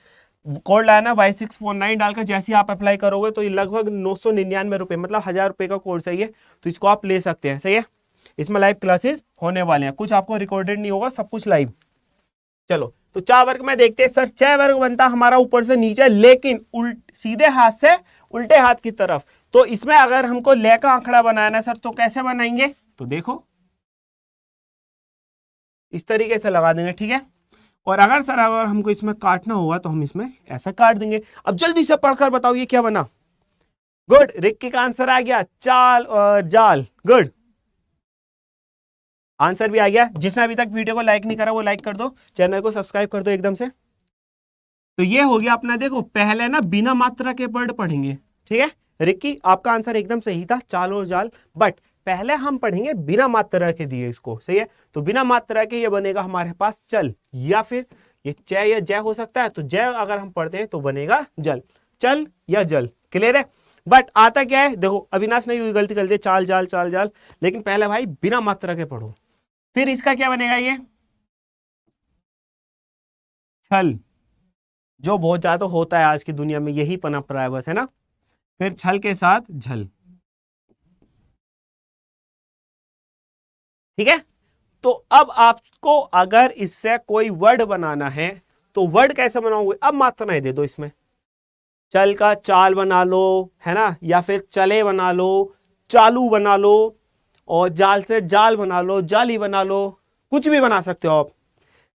कोड लाना Y649 डालकर जैसे आप अप्लाई करोगे तो ये लगभग 999 रुपए, मतलब 1000 रुपए का कोर्स है ये, तो इसको आप ले सकते हैं, सही है। इसमें लाइव क्लासेस होने वाले हैं, कुछ आपको रिकॉर्डेड नहीं होगा, सब कुछ लाइव। चलो तो चा वर्ग में देखते हैं। सर च वर्ग बनता हमारा ऊपर से नीचे, लेकिन सीधे हाथ से उल्टे हाथ की तरफ। तो इसमें अगर हमको ले का आंकड़ा बनाना है सर, तो कैसे बनाएंगे? तो देखो इस तरीके से लगा देंगे, ठीक है। और अगर सर अगर हमको इसमें काटना होगा तो हम इसमें ऐसा काट देंगे। अब जल्दी से पढ़कर बताओ ये क्या बना। गुड, रिक्की का आंसर आ गया, चाल और जाल। गुड, आंसर भी आ गया। जिसने अभी तक वीडियो को लाइक नहीं करा वो लाइक कर दो, चैनल को सब्सक्राइब कर दो एकदम से। तो ये हो गया अपना। देखो पहले ना बिना मात्रा के वर्ड पढ़ेंगे, ठीक है। रिक्की आपका आंसर एकदम सही था, चाल और जाल, बट पहले हम पढ़ेंगे बिना मात्रा के दिए इसको, सही है। तो बिना मात्रा के ये बनेगा हमारे पास चल, या फिर ये च या जय हो सकता है। तो जय अगर हम पढ़ते हैं तो बनेगा जल, चल या जल। क्लियर है। बट आता क्या है, देखो अविनाश ने हुई गलती कर दी, चाल जाल चाल जाल, लेकिन पहले भाई बिना मात्रा के पढ़ो। फिर इसका क्या बनेगा, ये छल, जो बहुत ज्यादा होता है आज की दुनिया में, यही पनप रहा है बस, है ना। फिर छल के साथ झल, ठीक है। तो अब आपको अगर इससे कोई वर्ड बनाना है तो वर्ड कैसे बनाओगे? अब मात्राएं दे दो इसमें। चल का चाल बना लो, है ना, या फिर चले बना लो, चालू बना लो, और जाल से जाल बना लो, जाली बना लो, कुछ भी बना सकते हो आप।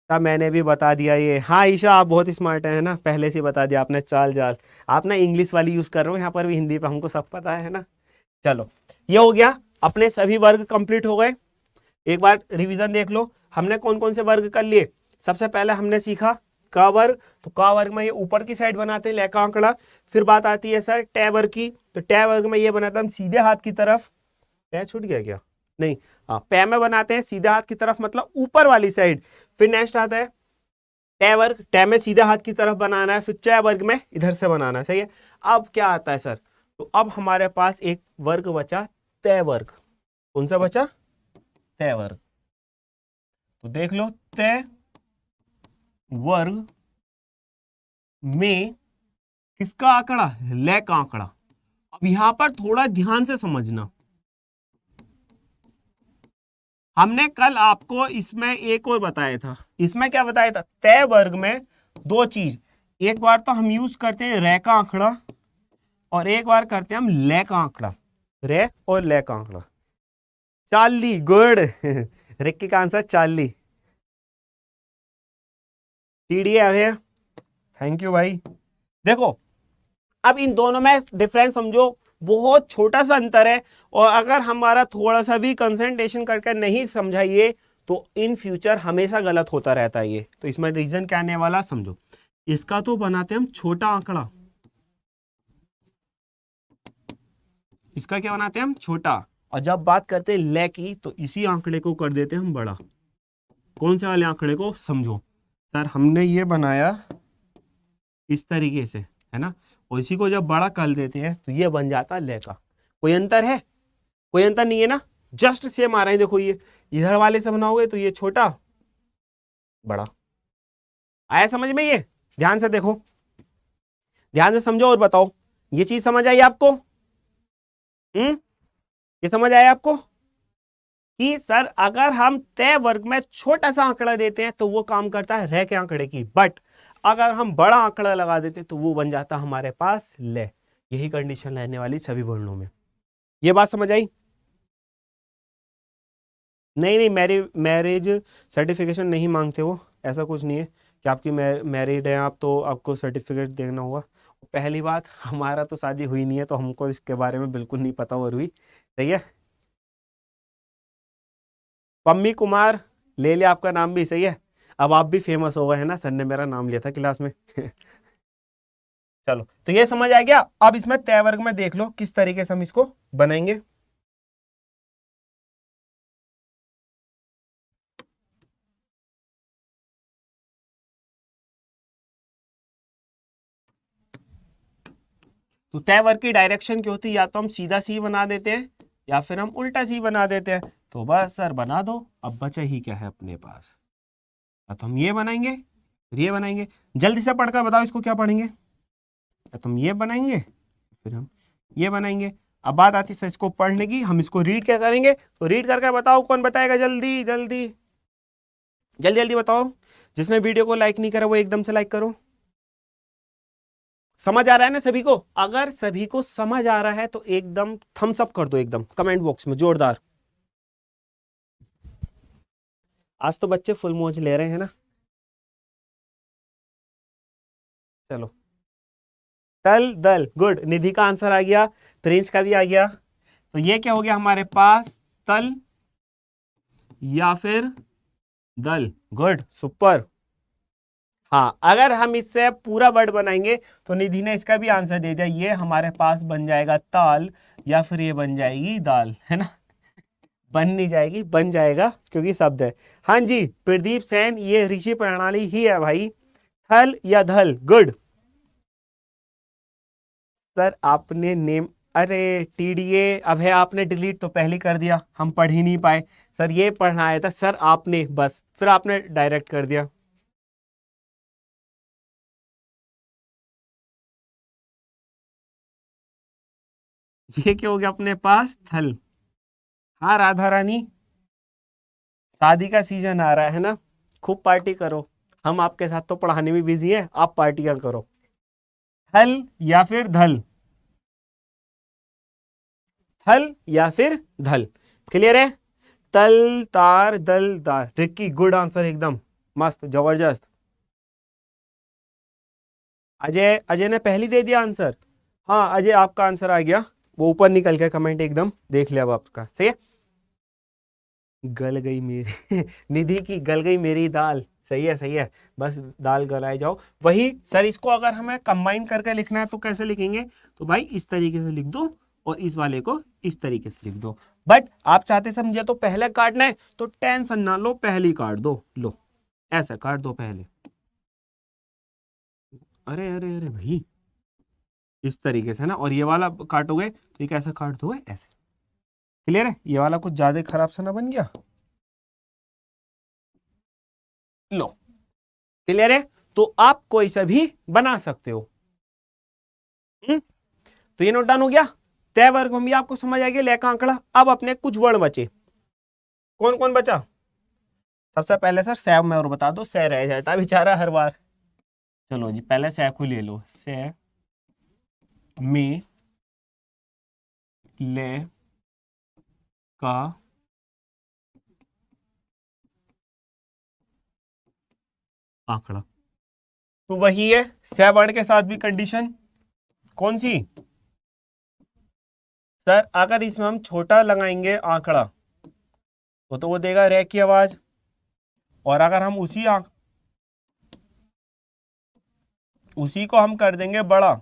तब मैंने भी बता दिया ये। हाँ ईशा आप बहुत स्मार्ट है ना, पहले से बता दिया आपने चाल जाल। आप ना इंग्लिश वाली यूज कर रहे हो यहाँ पर भी, हिंदी पे हमको सब पता है ना। चलो ये हो गया, अपने सभी वर्ग कंप्लीट हो गए। एक बार रिवीजन देख लो, हमने कौन कौन से वर्ग कर लिए। सबसे पहले हमने सीखा का वर्ग। तो का वर्ग में ये ऊपर की साइड बनाते हैं, ले का आंकड़ा। फिर बात आती है सर टे वर्ग की। तो टे वर्ग में ये बनाता हम सीधे हाथ की तरफ। पै छूट गया क्या? नहीं, हाँ पै में बनाते हैं सीधे हाथ की तरफ, मतलब ऊपर वाली साइड। फिर नेक्स्ट आता है टे वर्ग, टे में सीधे हाथ की तरफ बनाना है। फिर च वर्ग में इधर से बनाना है, सही है। अब क्या आता है सर, तो अब हमारे पास एक वर्ग बचा, तय वर्ग। कौन सा बचा? तय वर्ग। तो देख लो, तय वर्ग में किसका आंकड़ा? ले का आंकड़ा। अब यहां पर थोड़ा ध्यान से समझना, हमने कल आपको इसमें एक और बताया था। इसमें क्या बताया था? तय वर्ग में दो चीज, एक बार तो हम यूज करते हैं रे का आंकड़ा, और एक बार करते हैं हम ले का आंकड़ा। रे और ले का आंकड़ा। चाली, गुड। रिक्की का आंसर चाली। टीडीए है, थैंक यू भाई। देखो अब इन दोनों में डिफरेंस समझो, बहुत छोटा सा अंतर है, और अगर हमारा थोड़ा सा भी कंसंट्रेशन करके नहीं समझाइए तो इन फ्यूचर हमेशा गलत होता रहता है ये। तो इसमें रीजन क्या आने वाला समझो, इसका तो बनाते हैं हम छोटा आंकड़ा, इसका क्या बनाते हैं हम छोटा, और जब बात करते हैं ले की तो इसी आंकड़े को कर देते हैं हम बड़ा। कौन से वाले आंकड़े को समझो, सर हमने ये बनाया इस तरीके से, है ना, और इसी को जब बड़ा कर देते हैं तो ये बन जाता ले का। कोई अंतर है? कोई अंतर नहीं है ना, जस्ट सेम आ रहा है। देखो ये इधर वाले से बनाओगे तो ये छोटा बड़ा। आया समझ में? ये ध्यान से देखो, ध्यान से समझो और बताओ, ये चीज समझ आई आपको? ये समझ आया आपको कि सर अगर हम तय वर्ग में छोटा सा आंकड़ा देते हैं तो वो काम करता है रह के आंकड़े की, बट अगर हम बड़ा आंकड़ा लगा देते हैं तो वो बन जाता हमारे पास ले। यही कंडीशन रहने वाली सभी वर्णों में। ये बात समझ आई? नहीं नहीं, मैरिज सर्टिफिकेशन नहीं मांगते वो, ऐसा कुछ नहीं है कि आपकी मैरिड है आप तो आपको सर्टिफिकेट देना होगा। पहली बात, हमारा तो शादी हुई नहीं है तो हमको इसके बारे में बिल्कुल नहीं पता और हुई। सही है, पम्मी कुमार ले लिया आपका नाम भी, सही है। अब आप भी फेमस हो गए हैं ना, सर ने मेरा नाम लिया था क्लास में। चलो तो ये समझ आ गया। अब इसमें तय वर्ग में देख लो किस तरीके से हम इसको बनाएंगे। तो तय वर्ग की डायरेक्शन क्या होती है, या तो हम सीधा सी बना देते हैं या फिर हम उल्टा सी बना देते हैं। तो बस सर बना दो, अब बचा ही क्या है अपने पास। तो हम ये बनाएंगे फिर ये बनाएंगे, जल्दी से पढ़कर बताओ इसको क्या पढ़ेंगे। तो हम ये बनाएंगे फिर हम ये बनाएंगे। अब बात आती है इसको पढ़ने की, हम इसको रीड क्या करेंगे, तो रीड करके बताओ, कौन बताएगा? जल्दी जल्दी जल्दी जल्दी बताओ। जिसने वीडियो को लाइक नहीं करा वो एकदम से लाइक करो। समझ आ रहा है ना सभी को? अगर सभी को समझ आ रहा है तो एकदम थम्स अप कर दो, एकदम कमेंट बॉक्स में जोरदार। आज तो बच्चे फुल मौज ले रहे हैं ना। चलो, तल दल, गुड। निधि का आंसर आ गया, प्रिंस का भी आ गया। तो ये क्या हो गया हमारे पास, तल या फिर दल। Good, super. हाँ, अगर हम इससे पूरा वर्ड बनाएंगे तो निधि ने इसका भी आंसर दे दिया, ये हमारे पास बन जाएगा ताल या फिर ये बन जाएगी दाल, है ना। बन नहीं जाएगी, बन जाएगा क्योंकि शब्द है। हाँ जी प्रदीप सेन, ये ऋषि प्रणाली ही है भाई। थल या धल, गुड। सर आपने नेम, अरे टीडीए अब है, आपने डिलीट तो पहले कर दिया, हम पढ़ ही नहीं पाए। सर ये पढ़ना आया था सर आपने, बस फिर आपने डायरेक्ट कर दिया। ये क्या हो गया अपने पास, थल। हाँ राधा रानी, शादी का सीजन आ रहा है ना, खूब पार्टी करो। हम आपके साथ तो पढ़ाने में बिजी हैं, आप पार्टियां करो। थल या फिर धल, थल या फिर धल, क्लियर है? तल तार दल दार, रिक्की गुड आंसर, एकदम मस्त जबरदस्त। अजय, अजय ने पहली दे दिया आंसर। हाँ अजय आपका आंसर आ गया, वो ऊपर निकल गया कमेंट, एकदम देख लिया अब आपका, सही है। गल गई मेरी निधि की गल गई मेरी दाल, सही है सही है। बस दाल गलाए जाओ। वही सर, इसको अगर हमें कंबाइन करके लिखना है तो कैसे लिखेंगे, तो भाई इस तरीके से लिख दो और इस वाले को इस तरीके से लिख दो। बट आप चाहते समझे तो पहले काटना है तो टेंशन ना लो, पहले ही काट दो, लो ऐसा काट दो पहले। अरे अरे अरे भाई, इस तरीके से ना, और ये वाला काटोगे तो ये कैसा काट दोगे, ऐसे। क्लियर है? ये वाला कुछ ज्यादा खराब सा ना बन गया, लो क्लियर है। तो आप कोई सा भी बना सकते हो। तो ये नोट डाउन हो गया। तय वर्ग में भी आपको समझ आ गया, ले का आंकड़ा। अब अपने कुछ वर्ण बचे, कौन कौन बचा? सबसे पहले सर सैव में, और बता दो, सै रह जाता बेचारा हर बार। चलो जी, पहले सै को ले लो, सै में ले का आंकड़ा। तो वही है से वर्ण के साथ भी कंडीशन कौन सी सर, अगर इसमें हम छोटा लगाएंगे आंकड़ा तो वो देगा रे की आवाज, और अगर हम उसी को हम कर देंगे बड़ा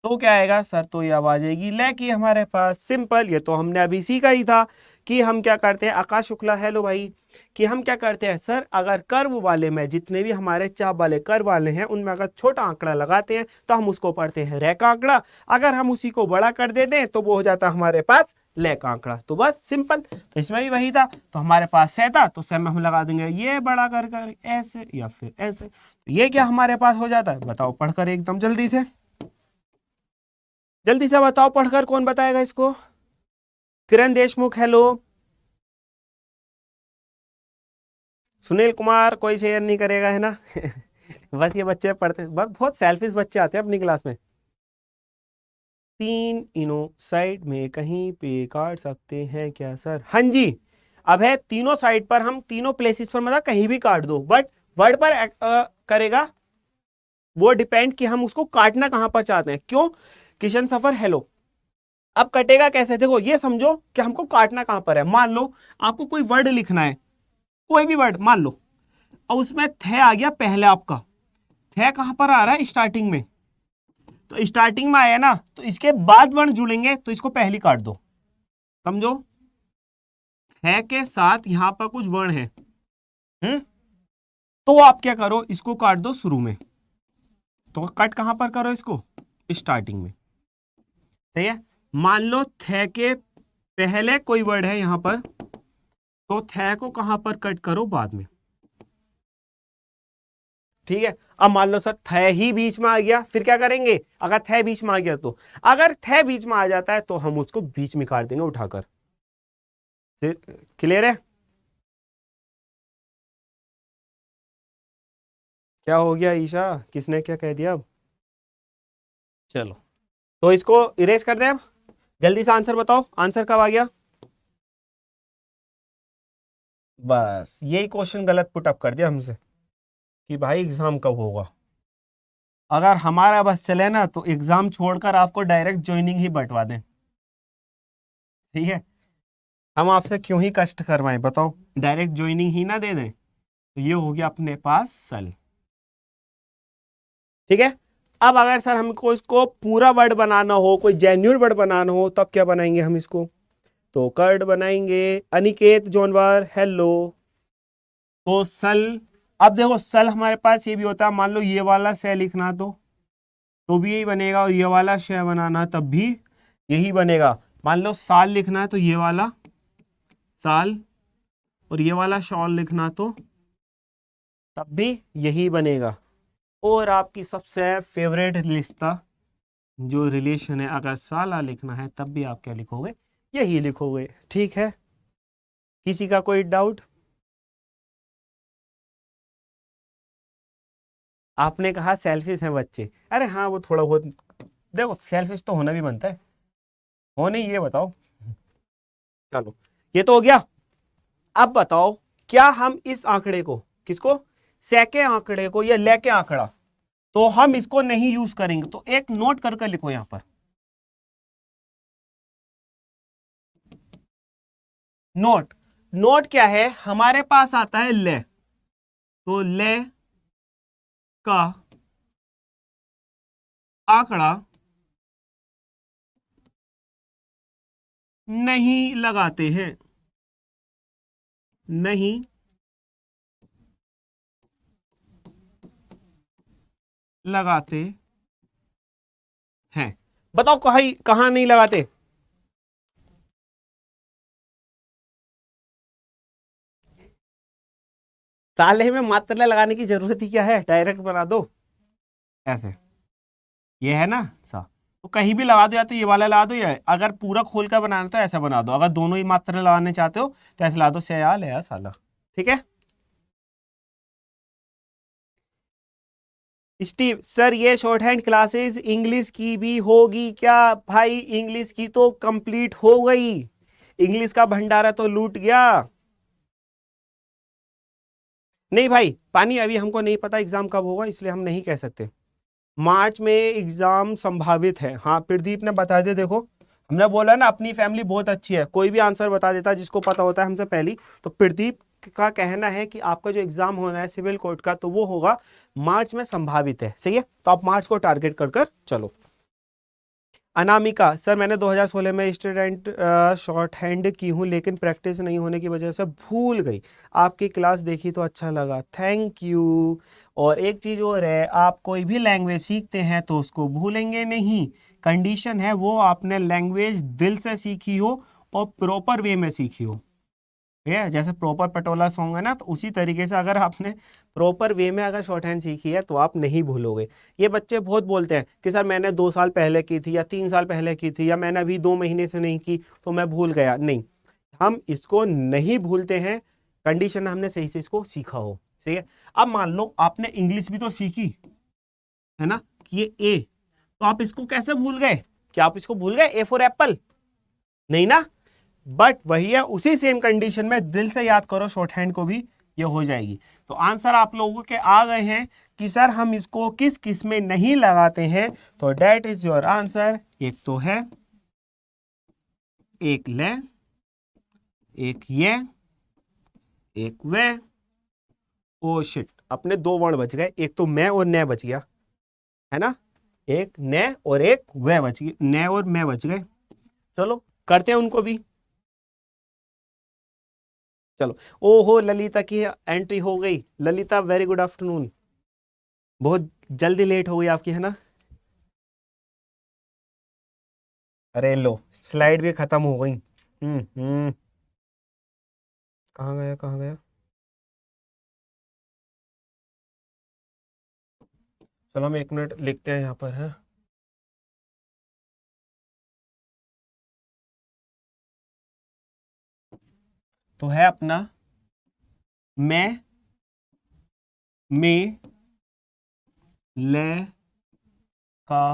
तो क्या आएगा सर, तो ये आवाज आएगी ले की हमारे पास। सिंपल, ये तो हमने अभी सीखा ही था कि हम क्या करते हैं। आकाश शुक्ला, हेलो भाई, कि हम क्या करते हैं सर, अगर कर्व वाले में जितने भी हमारे चाप वाले कर्व वाले हैं उनमें अगर छोटा आंकड़ा लगाते हैं तो हम उसको पढ़ते हैं रे का आंकड़ा, अगर हम उसी को बड़ा कर देते हैं तो वो हो जाता है हमारे पास ले का आंकड़ा। तो बस सिंपल, तो इसमें भी वही था, तो हमारे पास से था तो से में हम लगा देंगे ये बड़ा कर ऐसे या फिर ऐसे, तो ये क्या हमारे पास हो जाता है, बताओ पढ़कर एकदम जल्दी से बताओ पढ़कर, कौन बताएगा इसको। किरण देशमुख, हेलो। सुनील कुमार, कोई शेयर नहीं करेगा है ना। बस ये बच्चे पढ़ते, बहुत सेल्फिश बच्चे आते हैं अपनी क्लास में। 3 साइड में कहीं पे काट सकते हैं क्या सर, हाँ जी। अब है तीनों साइड पर, हम तीनों प्लेसेस पर मतलब कहीं भी काट दो, बट वर्ड पर करेगा वो डिपेंड कि हम उसको काटना कहां पर चाहते हैं। क्यों किशन सफर, हेलो। अब कटेगा कैसे, देखो ये समझो कि हमको काटना कहां पर है। मान लो आपको कोई वर्ड लिखना है, कोई भी वर्ड मान लो, और उसमें थे आ गया पहले, आपका थे कहां पर आ रहा है, स्टार्टिंग में, तो स्टार्टिंग में आया ना, तो इसके बाद वर्ण जुड़ेंगे तो इसको पहली काट दो, समझो। थे के साथ यहां पर कुछ वर्ण है, तो आप क्या करो, इसको काट दो शुरू में, तो कट कहां पर करो इसको, स्टार्टिंग में, सही है। मान लो थे के पहले कोई वर्ड है यहां पर, तो थे को कहां पर कट करो, बाद में, ठीक है। अब मान लो सर थे ही बीच में आ गया, फिर क्या करेंगे, अगर थे बीच में आ गया तो, अगर थे बीच में आ जाता है तो हम उसको बीच में काट देंगे उठाकर। क्लियर है, क्या हो गया ईशा, किसने क्या कह दिया अब, चलो तो इसको इरेज कर दें अब। जल्दी से आंसर बताओ, आंसर कब आ गया। बस यही क्वेश्चन गलत पुट अप कर दिया हमसे कि भाई एग्जाम कब होगा। अगर हमारा बस चले ना तो एग्जाम छोड़कर आपको डायरेक्ट ज्वाइनिंग ही बंटवा दें, ठीक है। हम आपसे क्यों ही कष्ट करवाएं, बताओ, डायरेक्ट ज्वाइनिंग ही ना दे दें, तो ये हो गया अपने पास सल, ठीक है। अब अगर सर हमको इसको पूरा वर्ड बनाना हो, कोई जेन्युइन वर्ड बनाना हो, तब क्या बनाएंगे हम इसको, तो कर्ड बनाएंगे। अनिकेत जोनवार, हेलो। तो सल, अब देखो सल हमारे पास ये भी होता है, मान लो ये वाला से लिखना तो भी यही बनेगा, और ये वाला शय बनाना तब भी यही बनेगा। मान लो साल लिखना है तो ये वाला साल, और ये वाला शॉल लिखना तो तब भी यही बनेगा। और आपकी सबसे फेवरेट रिश्ता जो रिलेशन है, अगर साला लिखना है तब भी आप क्या लिखोगे, यही लिखोगे, ठीक है। किसी का कोई डाउट, आपने कहा सेल्फिश हैं बच्चे, अरे हाँ वो थोड़ा बहुत, देखो सेल्फिश तो होना भी बनता है, हो नहीं, ये बताओ। चलो ये तो हो गया। अब बताओ, क्या हम इस आंकड़े को, किसको, सैके आंकड़े को या लेके आंकड़ा, तो हम इसको नहीं यूज करेंगे, तो एक नोट करके लिखो यहां पर, नोट। नोट क्या है, हमारे पास आता है ले, तो ले का आंकड़ा नहीं लगाते हैं, नहीं लगाते हैं। बताओ कहीं कहां नहीं लगाते, ताले में मात्रा लगाने की जरूरत ही क्या है, डायरेक्ट बना दो ऐसे, ये है ना सा, तो कहीं भी लगा दो, या तो ये वाला लगा दो, या अगर पूरा खोल कर बनाना तो ऐसा बना दो, अगर दोनों ही मात्रा लगाने चाहते हो तो ऐसे ला दो, सयाल है साला, ठीक है। स्टीव सर, ये शॉर्ट हैंड क्लासेस इंग्लिश की भी होगी क्या, भाई इंग्लिश की तो कंप्लीट हो गई, इंग्लिश का भंडारा तो लूट गया। नहीं भाई, पानी अभी हमको नहीं पता एग्जाम कब होगा, इसलिए हम नहीं कह सकते। मार्च में एग्जाम संभावित है। हाँ प्रदीप ने बता दिया। देखो हमने बोला ना अपनी फैमिली बहुत अच्छी है, कोई भी आंसर बता देता है जिसको पता होता है हमसे पहले। तो प्रदीप का कहना है कि आपका जो एग्जाम होना है सिविल कोर्ट का, तो वो होगा मार्च में संभावित है। सही है, तो आप मार्च को टारगेट कर कर चलो। अनामिका, सर मैंने 2016 में स्टूडेंट शॉर्ट हैंड की हूँ, लेकिन प्रैक्टिस नहीं होने की वजह से भूल गई। आपकी क्लास देखी तो अच्छा लगा, थैंक यू। और एक चीज और है, आप कोई भी लैंग्वेज सीखते हैं तो उसको भूलेंगे नहीं। कंडीशन है वो आपने लैंग्वेज दिल से सीखी हो और प्रॉपर वे में सीखी हो। है जैसे प्रॉपर पटोला सॉन्ग है ना, तो उसी तरीके से अगर आपने प्रॉपर वे में अगर शॉर्ट हैंड सीखी है तो आप नहीं भूलोगे। ये बच्चे बहुत बोलते हैं कि सर मैंने 2 साल पहले की थी या 3 साल पहले की थी या मैंने अभी 2 महीने से नहीं की तो मैं भूल गया। नहीं, हम इसको नहीं भूलते हैं, कंडीशन हमने सही से इसको सीखा हो। सही है। अब मान लो आपने इंग्लिश भी तो सीखी है ना, कि ये ए, तो आप इसको कैसे भूल गए? क्या आप इसको भूल गए? A for Apple? नहीं ना। बट वही है, उसी सेम कंडीशन में दिल से याद करो शॉर्ट हैंड को भी, ये हो जाएगी। तो आंसर आप लोगों के आ गए हैं कि सर हम इसको किस किस में नहीं लगाते हैं। तो डेट इज योर आंसर। एक तो है, एक ले, एक ये, एक वे। ओ शिट, अपने 2 वर्ण बच गए, एक तो मैं और ने बच गया है ना, एक ने और एक वे बच गए, ने और मैं बच गए। चलो करते हैं उनको भी। चलो। ओहो ललिता की एंट्री हो गई। Lalita very good afternoon. बहुत जल्दी लेट हो गई आपकी है ना। अरे लो, स्लाइड भी खत्म हो गई। हम्म। कहाँ गया, कहाँ गया? चलो हम 1 मिनट लिखते हैं यहाँ पर है। तो है अपना मैं, में, ले, का,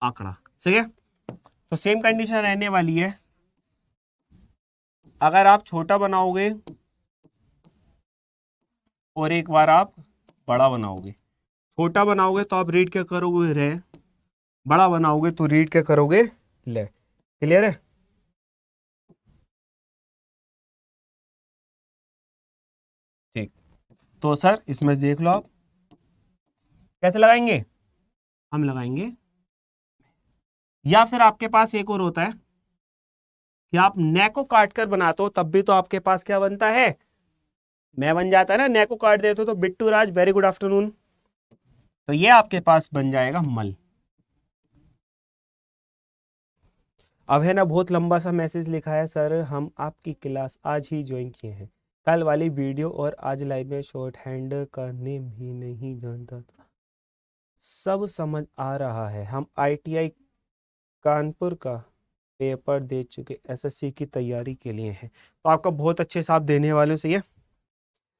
आंकड़ा। सही है। तो सेम कंडीशन रहने वाली है। अगर आप छोटा बनाओगे और एक बार आप बड़ा बनाओगे, छोटा बनाओगे तो आप रीड क्या करोगे? रे। बड़ा बनाओगे तो रीड क्या करोगे? ले। क्लियर है? ठीक। तो सर इसमें देख लो आप कैसे लगाएंगे। हम लगाएंगे, या फिर आपके पास एक और होता है कि आप ने को काट कर बनाते हो, तब भी तो आपके पास क्या बनता है? मैं बन जाता है ना। ने को काट देते हो तो बिट्टू राज वेरी गुड आफ्टरनून। तो ये आपके पास बन जाएगा मल। अब है ना बहुत लंबा सा मैसेज लिखा है, सर हम आपकी क्लास आज ही ज्वाइन किए हैं, कल वाली वीडियो और आज लाइव में शॉर्ट हैंड का नेम ही नहीं जानता था। सब समझ आ रहा है, हम आईटीआई कानपुर का पेपर दे चुके, एसएससी की तैयारी के लिए हैं। तो आपका बहुत अच्छे से आप देने वाले हो। सही है।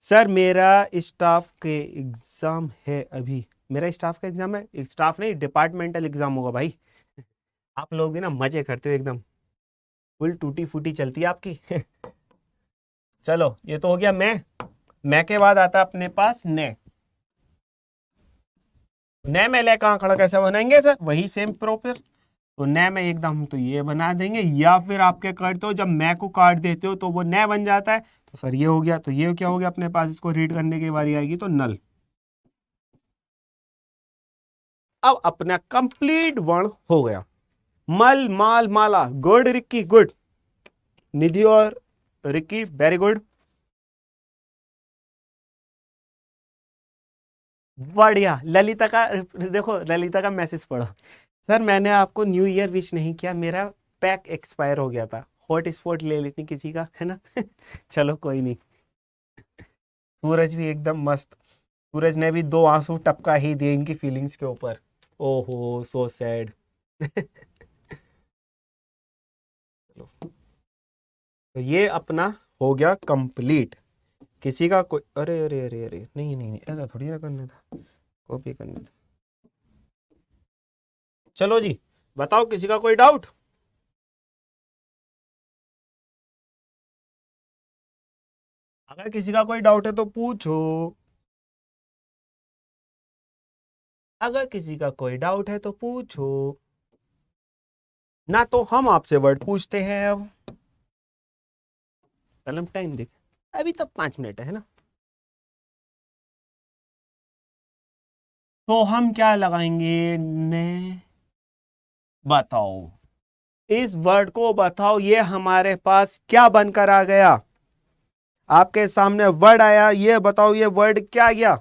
सर मेरा स्टाफ के एग्जाम है अभी। मेरा स्टाफ का एग्जाम है? स्टाफ नहीं, डिपार्टमेंटल एग्जाम होगा भाई। आप लोग भी ना मजे करते हो एकदम, फुल टूटी फूटी चलती है आपकी। चलो ये तो हो गया मैं के बाद आता है अपने पास ने। ने में ले का आंकड़ा कैसे बनाएंगे सर? वही सेम प्रोपर। तो ने में एकदम तो ये बना देंगे, या फिर आपके करते हो जब मैं को काट देते हो तो वो ने बन जाता है। तो सर ये हो गया, तो ये क्या हो गया अपने पास? इसको रीड करने की बारी आएगी तो नल। अब अपना कंप्लीट वर्ण हो गया। मल, माल, माला। Good Ricky, good. निधि और रिक्की वेरी गुड। बढ़िया। ललिता का देखो, ललिता का मैसेज पढ़ो। सर मैंने आपको न्यू ईयर विश नहीं किया, मेरा पैक एक्सपायर हो गया था। हॉट स्पॉट ले लेती किसी का है ना। चलो कोई नहीं। सूरज भी एकदम मस्त। सूरज ने भी 2 आंसू टपका ही दिए इनकी फीलिंग्स के ऊपर। ओहो सो सैड। तो ये अपना हो गया कंप्लीट। किसी का कोई, अरे अरे अरे अरे, नहीं नहीं नहीं, ऐसा थोड़ी ना करना था, कॉपी करना था। चलो जी, बताओ किसी का कोई डाउट? अगर किसी का कोई डाउट है तो पूछो, अगर किसी का कोई डाउट है तो पूछो, ना तो हम आपसे वर्ड पूछते हैं। अब कलम टाइम देख, अभी तक 5 मिनट है ना, तो हम क्या लगाएंगे, ने। बताओ, इस वर्ड को बताओ, ये हमारे पास क्या बनकर आ गया। आपके सामने वर्ड आया, ये बताओ ये वर्ड क्या गया।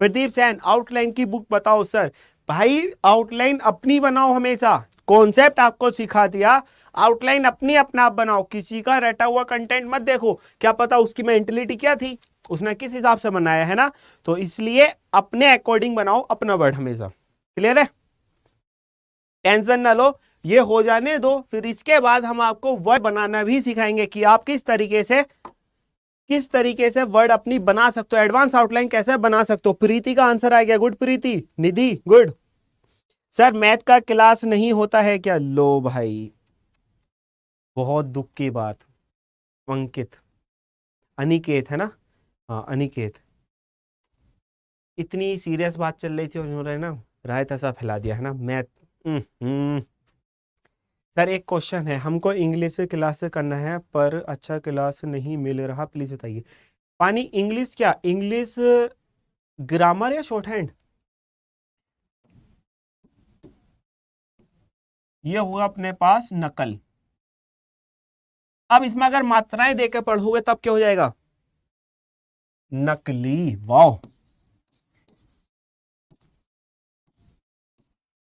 प्रदीप सैन, आउटलाइन की बुक बताओ। सर भाई आउटलाइन अपनी बनाओ, हमेशा कॉन्सेप्ट आपको सिखा दिया, आउटलाइन अपनी अपना आप बनाओ, किसी का रटा हुआ कंटेंट मत देखो, क्या पता उसकी मेंटेलिटी क्या थी, उसने किस हिसाब से बनाया है ना, तो इसलिए अपने अकॉर्डिंग बनाओ अपना वर्ड हमेशा। क्लियर है, टेंशन ना लो, ये हो जाने दो, फिर इसके बाद हम आपको वर्ड बनाना भी सिखाएंगे कि आप किस तरीके से वर्ड अपनी बना सकते हो, एडवांस आउटलाइन कैसे बना सकते हो। प्रीति का आंसर आ गया, गुड प्रीति। निधि गुड। सर मैथ का क्लास नहीं होता है क्या, लो भाई बहुत दुख की बात। अंकित, अनिकेत है ना, हाँ अनिकेत, इतनी सीरियस बात चल रही थी उन्होंने ना रायता सा फैला दिया है ना मैथ। सर एक क्वेश्चन है, हमको इंग्लिश क्लास करना है पर अच्छा क्लास नहीं मिल रहा, प्लीज बताइए। पानी इंग्लिश क्या, इंग्लिश ग्रामर या शॉर्ट हैंड, ये हुआ अपने पास नकल। अब इसमें अगर मात्राएं देकर पढ़ोगे तब क्या हो जाएगा, नकली। वाह,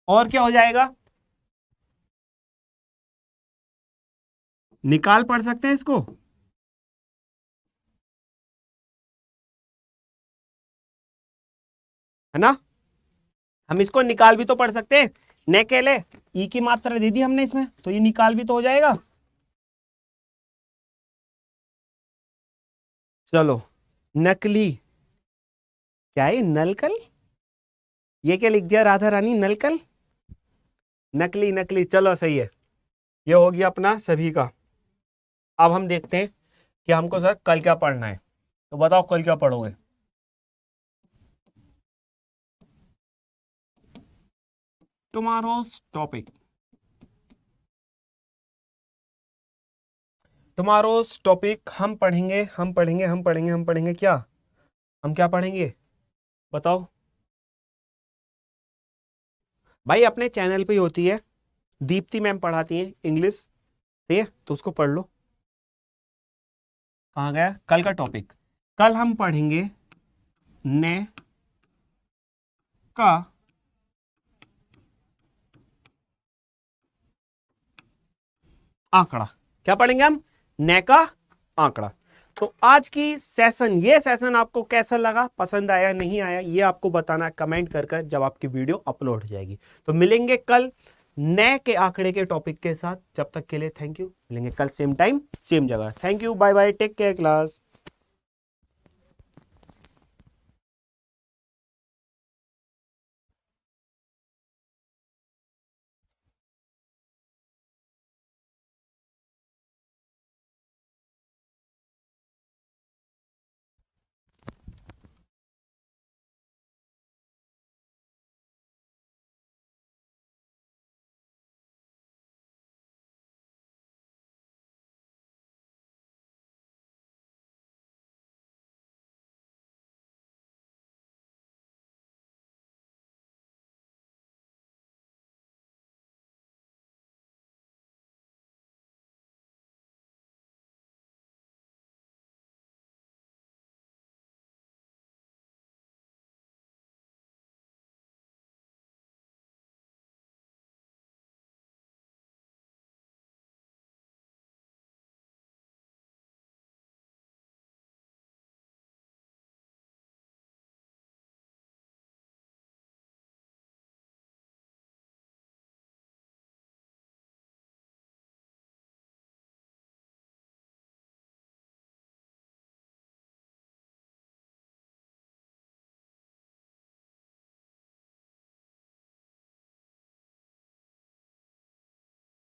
और क्या हो जाएगा, निकाल पढ़ सकते हैं इसको, है ना, हम इसको निकाल भी तो पढ़ सकते हैं। न केले ई की मात्रा दे दी हमने इसमें, तो ये निकाल भी तो हो जाएगा। चलो, नकली क्या है, नलकल, ये क्या लिख दिया राधा रानी, नलकल, नकली नकली, चलो सही है, ये हो गया अपना सभी का। अब हम देखते हैं कि हमको सर कल क्या पढ़ना है, तो बताओ कल क्या पढ़ोगे। टुमारोज टॉपिक, टुमारोज टॉपिक हम पढ़ेंगे, क्या, हम क्या पढ़ेंगे बताओ। भाई अपने चैनल पे ही होती है, दीप्ति मैम पढ़ाती हैं इंग्लिश, ठीक है, तो उसको पढ़ लो। कहाँ गया कल का टॉपिक, कल हम पढ़ेंगे ने का आंकड़ा। क्या पढ़ेंगे हम, ने का आंकड़ा। तो आज की सेशन, ये सेशन आपको कैसा लगा, पसंद आया नहीं आया, ये आपको बताना कमेंट कर जब आपकी वीडियो अपलोड हो जाएगी। तो मिलेंगे कल नए के आंकड़े के टॉपिक के साथ, जब तक के लिए थैंक यू, मिलेंगे कल सेम टाइम सेम जगह, thank you, bye bye, take care class.